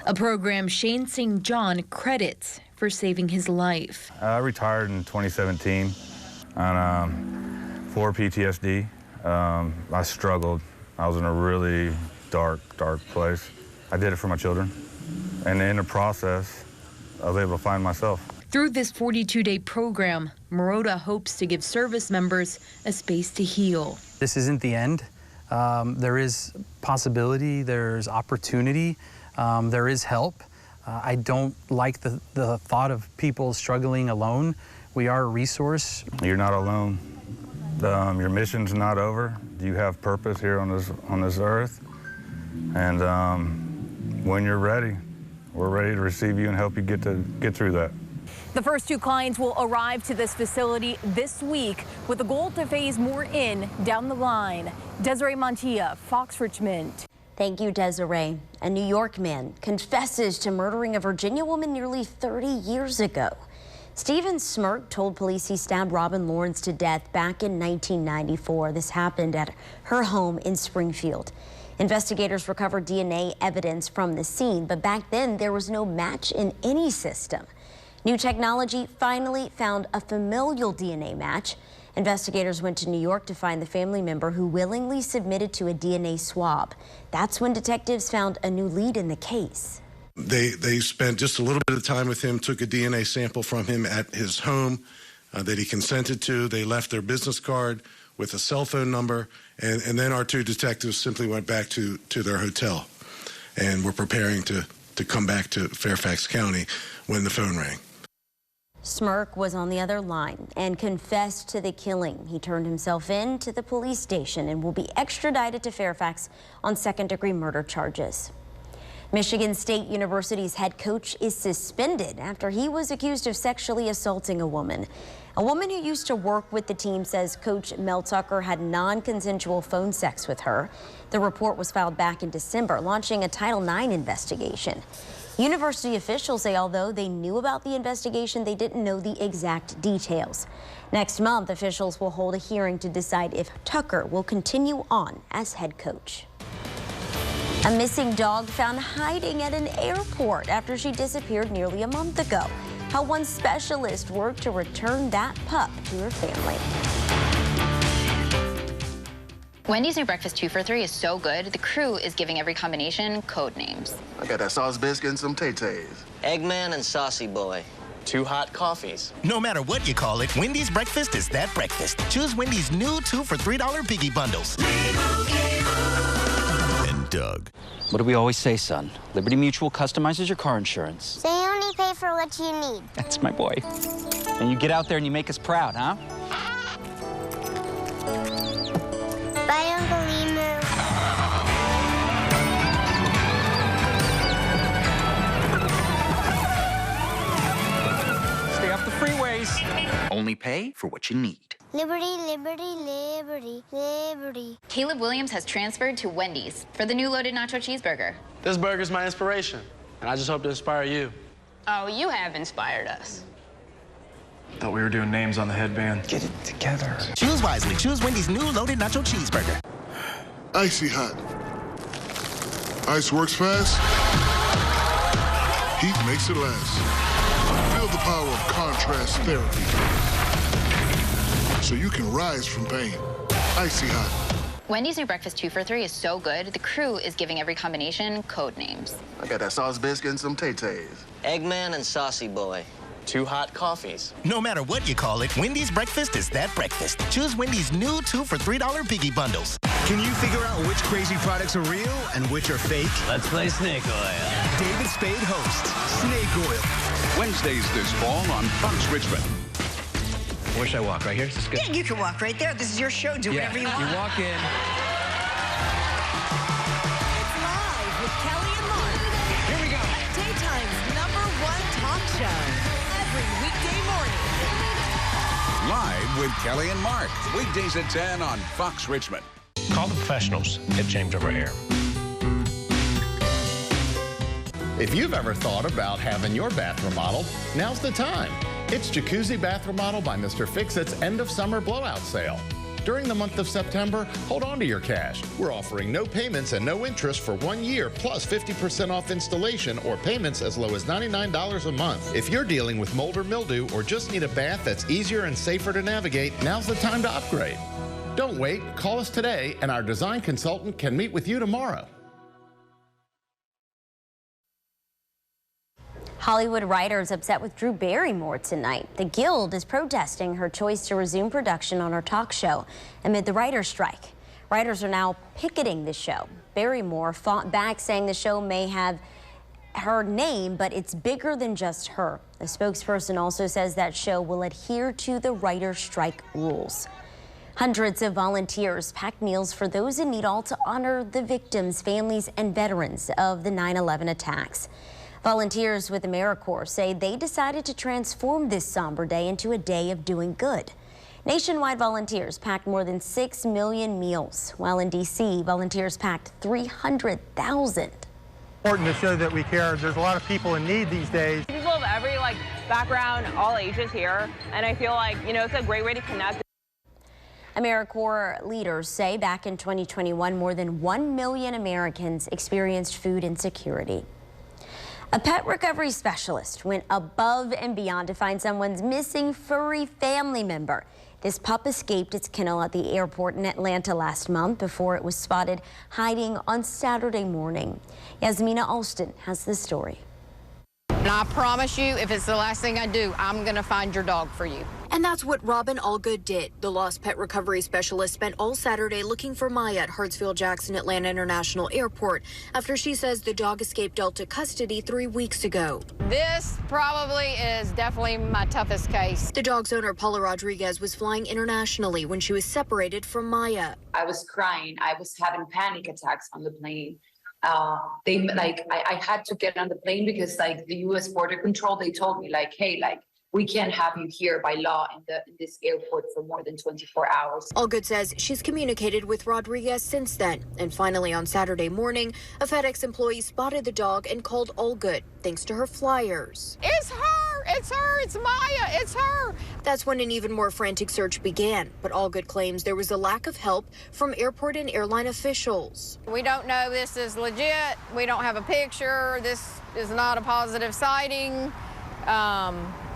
[SPEAKER 24] A program Shane St. John credits for saving his life.
[SPEAKER 27] I retired in 2017 for PTSD. I struggled. I was in a really dark place. I did it for my children. And in the process, I was able to find myself.
[SPEAKER 24] Through this 42-day program, Marotta hopes to give service members a space to heal.
[SPEAKER 26] This isn't the end. There is possibility, there's opportunity, there is help. I don't like the thought of people struggling alone. We are a resource.
[SPEAKER 27] You're not alone. Your mission's not over. You have purpose here on this earth. And when you're ready, we're ready to receive you and help you get through that.
[SPEAKER 24] The first 2 clients will arrive to this facility this week with the goal to phase more in down the line. Desiree Montilla, Fox Richmond.
[SPEAKER 1] Thank you, Desiree. A New York man confesses to murdering a Virginia woman nearly 30 years ago. Stephen Schmidt told police he stabbed Robin Lawrence to death back in 1994. This happened at her home in Springfield. Investigators recovered DNA evidence from the scene, but back then there was no match in any system. New technology finally found a familial DNA match. Investigators went to New York to find the family member who willingly submitted to a DNA swab. That's when detectives found a new lead in the case.
[SPEAKER 2] They spent just a little bit of time with him, took a DNA sample from him at his home that he consented to. They left their business card with a cell phone number, and then our two detectives simply went back to their hotel and were preparing to come back to Fairfax County when the phone rang.
[SPEAKER 1] Schmidt was on the other line and confessed to the killing. He turned himself in to the police station and will be extradited to Fairfax on second-degree murder charges. Michigan State University's head coach is suspended after he was accused of sexually assaulting a woman. A woman who used to work with the team says Coach Mel Tucker had non-consensual phone sex with her. The report was filed back in December, launching a Title IX investigation. University officials say although they knew about the investigation, they didn't know the exact details. Next month, officials will hold a hearing to decide if Tucker will continue on as head coach. A missing dog found hiding at an airport after she disappeared nearly a month ago. How one specialist worked to return that pup to her family.
[SPEAKER 14] Wendy's new breakfast 2 for $3 is so good, the crew is giving every combination code names.
[SPEAKER 16] I got that sauce biscuit and some Tay-Tays.
[SPEAKER 17] Eggman and Saucy Boy.
[SPEAKER 19] 2 hot coffees.
[SPEAKER 21] No matter what you call it, Wendy's breakfast is that breakfast. Choose Wendy's new 2 for $3 Biggie Bundles. And Doug.
[SPEAKER 25] What do we always say, son? Liberty Mutual customizes your car insurance.
[SPEAKER 28] So you only pay for what you need.
[SPEAKER 25] That's my boy. And you get out there and you make us proud, huh?
[SPEAKER 28] Bye, Uncle Emu.
[SPEAKER 25] Stay off the freeways.
[SPEAKER 21] Only pay for what you need.
[SPEAKER 28] Liberty, liberty, liberty, liberty.
[SPEAKER 14] Caleb Williams has transferred to Wendy's for the new loaded nacho cheeseburger.
[SPEAKER 29] This burger's my inspiration, and I just hope to inspire you.
[SPEAKER 14] Oh, you have inspired us.
[SPEAKER 29] Thought we were doing names on the headband.
[SPEAKER 21] Get it together. Choose wisely. Choose Wendy's new loaded nacho cheeseburger.
[SPEAKER 13] Icy hot. Ice works fast. Heat makes it last. Feel the power of contrast therapy. So you can rise from pain. Icy hot.
[SPEAKER 14] Wendy's new breakfast 2 for $3 is so good, the crew is giving every combination code names.
[SPEAKER 16] I got that sauce biscuit and some Tay-Tays.
[SPEAKER 17] Eggman and Saucy Boy.
[SPEAKER 19] 2 hot coffees.
[SPEAKER 21] No matter what you call it, Wendy's breakfast is that breakfast. Choose Wendy's new 2 for $3 Biggie Bundles.
[SPEAKER 30] Can you figure out which crazy products are real and which are fake?
[SPEAKER 17] Let's play Snake Oil.
[SPEAKER 30] David Spade hosts Snake Oil.
[SPEAKER 31] Wednesdays this fall on Fox Richmond.
[SPEAKER 25] Where should I walk? Right here? Is this good?
[SPEAKER 32] Yeah, you can walk right there. This is your show. Do whatever you want.
[SPEAKER 25] You walk in.
[SPEAKER 33] It's live with Kelly and Mark.
[SPEAKER 25] Here we go.
[SPEAKER 33] Daytime's #1 talk show. Every weekday morning.
[SPEAKER 31] Live with Kelly and Mark. Weekdays at 10 on Fox Richmond.
[SPEAKER 34] Call the professionals at James Over Air.
[SPEAKER 35] If you've ever thought about having your bath remodeled, now's the time. It's Jacuzzi Bath Remodel by Mr. Fix-It's end of summer blowout sale. During the month of September, hold on to your cash. We're offering no payments and no interest for 1 year, plus 50% off installation or payments as low as $99 a month. If you're dealing with mold or mildew or just need a bath that's easier and safer to navigate, now's the time to upgrade. Don't wait, call us today and our design consultant can meet with you tomorrow.
[SPEAKER 1] Hollywood writers upset with Drew Barrymore tonight. The Guild is protesting her choice to resume production on her talk show amid the writer's strike. Writers are now picketing the show. Barrymore fought back, saying the show may have her name, but it's bigger than just her. The spokesperson also says that show will adhere to the writer's strike rules. Hundreds of volunteers packed meals for those in need, all to honor the victims, families, and veterans of the 9/11 attacks. Volunteers with AmeriCorps say they decided to transform this somber day into a day of doing good. Nationwide volunteers packed more than 6 million meals, while in D.C., volunteers packed 300,000.
[SPEAKER 3] Important to show that we care. There's a lot of people in need these days.
[SPEAKER 4] People of every background, all ages here, and I feel like, it's a great way to connect.
[SPEAKER 1] AmeriCorps leaders say back in 2021, more than 1 million Americans experienced food insecurity. A pet recovery specialist went above and beyond to find someone's missing furry family member. This pup escaped its kennel at the airport in Atlanta last month before it was spotted hiding on Saturday morning. Jasmina Alston has the story.
[SPEAKER 5] And I promise you, if it's the last thing I do, I'm going to find your dog for you.
[SPEAKER 24] And that's what Robin Allgood did. The lost pet recovery specialist spent all Saturday looking for Maya at Hartsfield-Jackson Atlanta International Airport after she says the dog escaped Delta custody 3 weeks ago.
[SPEAKER 5] This probably is definitely my toughest case.
[SPEAKER 24] The dog's owner, Paula Rodriguez, was flying internationally when she was separated from Maya.
[SPEAKER 6] I was crying. I was having panic attacks on the plane. I had to get on the plane because the U.S. border control, they told me hey, we can't have you here by law in this airport for more than 24 hours.
[SPEAKER 24] Allgood says she's communicated with Rodriguez since then. And finally on Saturday morning, a FedEx employee spotted the dog and called Allgood thanks to her flyers.
[SPEAKER 5] It's her! It's her! It's Maya! It's her!
[SPEAKER 24] That's when an even more frantic search began. But Allgood claims there was a lack of help from airport and airline officials.
[SPEAKER 5] We don't know this is legit. We don't have a picture. This is not a positive sighting.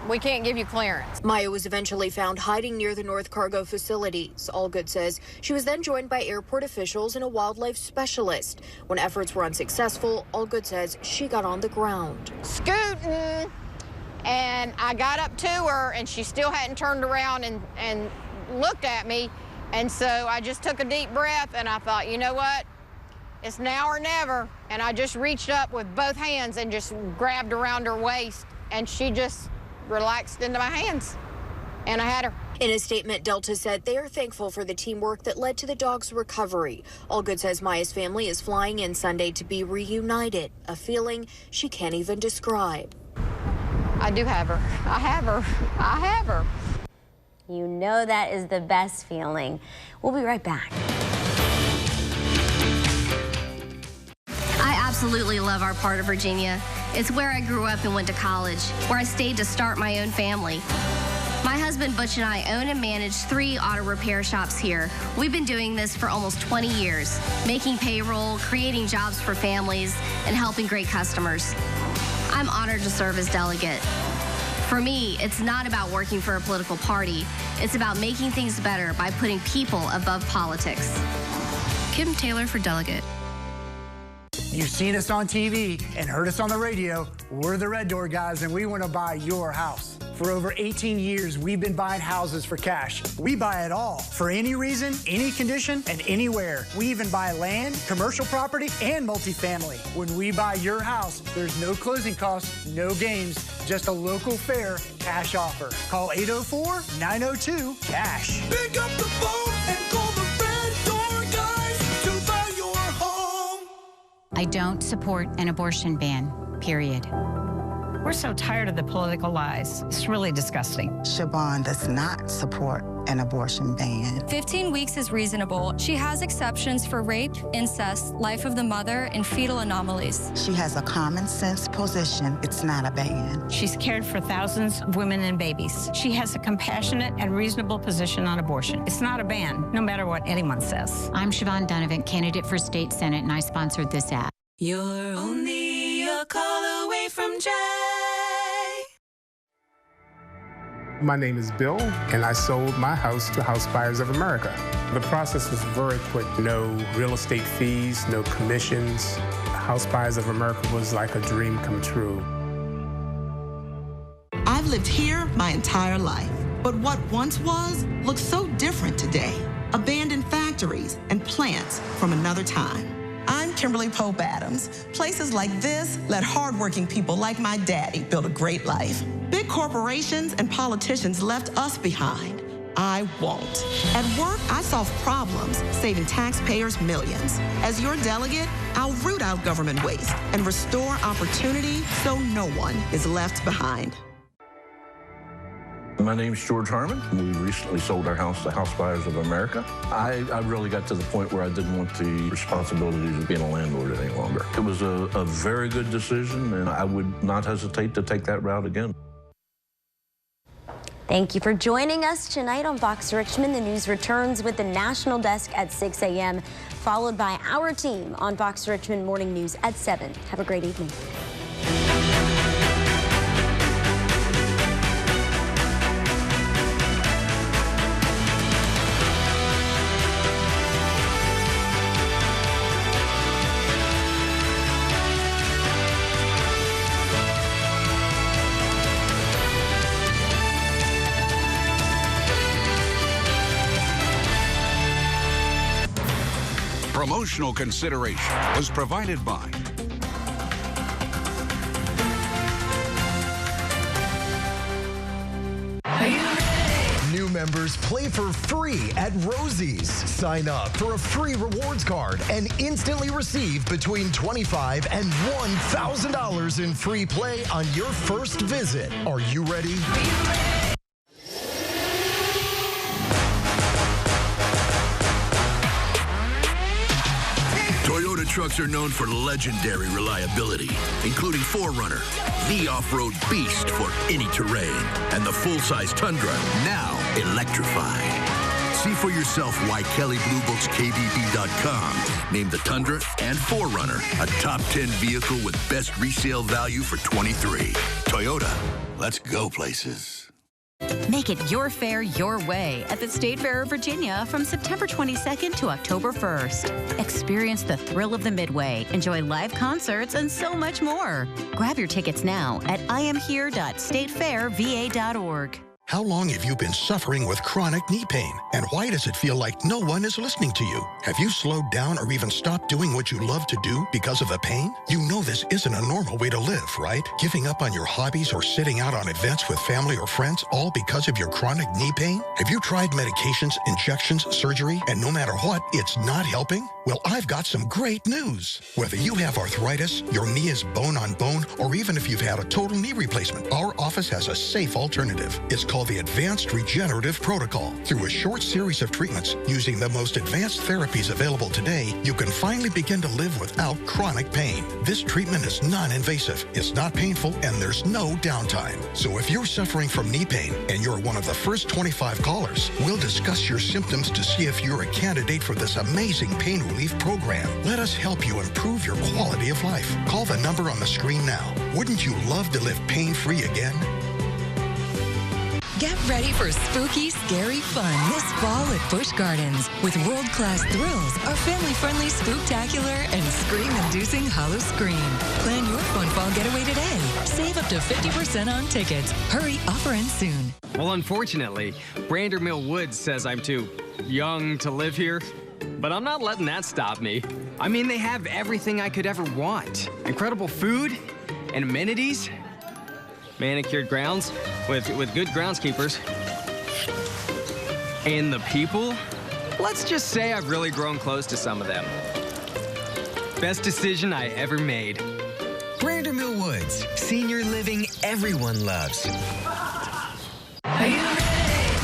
[SPEAKER 5] We can't give you clearance.
[SPEAKER 24] Maya was eventually found hiding near the North Cargo facilities. Allgood says she was then joined by airport officials and a wildlife specialist. When efforts were unsuccessful, Allgood says she got on the ground.
[SPEAKER 5] Scooting, and I got up to her, and she still hadn't turned around and looked at me. And so I just took a deep breath, and I thought, you know what? It's now or never. And I just reached up with both hands and just grabbed around her waist, and she just relaxed into my hands, and I had her.
[SPEAKER 24] In a statement, Delta said they are thankful for the teamwork that led to the dog's recovery. Allgood says Maya's family is flying in Sunday to be reunited, a feeling she can't even describe.
[SPEAKER 5] I do have her. I have her. I have her.
[SPEAKER 1] You know that is the best feeling. We'll be right back.
[SPEAKER 7] I absolutely love our part of Virginia. It's where I grew up and went to college, where I stayed to start my own family. My husband Butch and I own and manage 3 auto repair shops here. We've been doing this for almost 20 years, making payroll, creating jobs for families, and helping great customers. I'm honored to serve as delegate. For me, it's not about working for a political party. It's about making things better by putting people above politics. Kim Taylor for delegate.
[SPEAKER 8] You've seen us on TV and heard us on the radio. We're the Red Door guys, and we want to buy your house. For over 18 years, we've been buying houses for cash. We buy it all, for any reason, any condition, and anywhere. We even buy land, commercial property, and multifamily. When we buy your house, there's no closing costs, no games, just a local fair cash offer. Call 804-902-CASH.
[SPEAKER 9] Pick up the phone and call the Red Door guys to buy your home.
[SPEAKER 10] I don't support an abortion ban, period.
[SPEAKER 11] We're so tired of the political lies. It's really disgusting.
[SPEAKER 12] Siobhan does not support an abortion ban.
[SPEAKER 15] 15 weeks is reasonable. She has exceptions for rape, incest, life of the mother, and fetal anomalies.
[SPEAKER 12] She has a common sense position. It's not a ban.
[SPEAKER 11] She's cared for thousands of women and babies. She has a compassionate and reasonable position on abortion. It's not a ban, no matter what anyone says.
[SPEAKER 10] I'm Siobhan Donovan, candidate for state senate, and I sponsored this ad.
[SPEAKER 9] You're only a call away from Jay.
[SPEAKER 18] My name is Bill, and I sold my house to House Buyers of America. The process was very quick. No real estate fees, no commissions. House Buyers of America was like a dream come true.
[SPEAKER 20] I've lived here my entire life, but what once was looks so different today. Abandoned factories and plants from another time.
[SPEAKER 22] I'm Kimberly Pope Adams. Places like this let hardworking people like my daddy build a great life. Big corporations and politicians left us behind. I won't. At work, I solve problems, saving taxpayers millions. As your delegate, I'll root out government waste and restore opportunity so no one is left behind.
[SPEAKER 2] My name's George Harmon. We recently sold our house to House Buyers of America. I really got to the point where I didn't want the responsibilities of being a landlord any longer. It was a very good decision, and I would not hesitate to take that route again.
[SPEAKER 1] Thank you for joining us tonight on Fox Richmond. The news returns with the national desk at 6 a.m., followed by our team on Fox Richmond Morning News at 7. Have a great evening.
[SPEAKER 31] Promotional consideration was provided by
[SPEAKER 13] New members play for free at Rosie's. Sign up for a free rewards card and instantly receive between $25 and $1,000 in free play on your first visit. Are you ready?
[SPEAKER 14] Toyota trucks are known for legendary reliability, including 4Runner, the off-road beast for any terrain, and the full-size Tundra, now electrified. See for yourself why Kelley Blue Book's KBB.com named the Tundra and 4Runner a top 10 vehicle with best resale value for 23. Toyota, let's go places.
[SPEAKER 16] Make it your fair your way at the State Fair of Virginia from September 22nd to October 1st. Experience the thrill of the Midway, enjoy live concerts, and so much more. Grab your tickets now at iamhere.statefairva.org.
[SPEAKER 17] How long have you been suffering with chronic knee pain? And why does it feel like no one is listening to you? Have you slowed down or even stopped doing what you love to do because of the pain? You know this isn't a normal way to live, right? Giving up on your hobbies or sitting out on events with family or friends, all because of your chronic knee pain? Have you tried medications, injections, surgery, and no matter what, it's not helping? Well, I've got some great news. Whether you have arthritis, your knee is bone on bone, or even if you've had a total knee replacement, our office has a safe alternative. It's called the Advanced Regenerative Protocol. Through a short series of treatments using the most advanced therapies available today, you can finally begin to live without chronic pain. This treatment is non-invasive, it's not painful, and there's no downtime. So if you're suffering from knee pain and you're one of the first 25 callers, we'll discuss your symptoms to see if you're a candidate for this amazing pain relief program. Let us help you improve your quality of life. Call the number on the screen now. Wouldn't you love to live pain-free again?
[SPEAKER 19] Get ready for spooky, scary fun this fall at Busch Gardens. With world-class thrills, a family-friendly, spooktacular, and scream-inducing Halloween. Plan your fun fall getaway today. Save up to 50% on tickets. Hurry, offer ends soon.
[SPEAKER 21] Well, unfortunately, Brander Mill Woods says I'm too young to live here. But I'm not letting that stop me. I mean, they have everything I could ever want. Incredible food and amenities. Manicured grounds with good groundskeepers. And the people, let's just say I've really grown close to some of them. Best decision I ever made.
[SPEAKER 23] Brander Mill Woods, senior living everyone loves.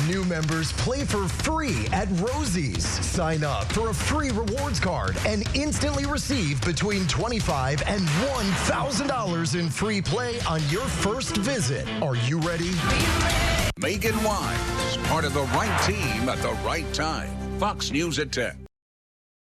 [SPEAKER 13] New members play for free at Rosie's. Sign up for a free rewards card and instantly receive between $25 and $1,000 in free play on your first visit. Are you ready?
[SPEAKER 31] Megan Wise, part of the right team at the right time. Fox News at 10.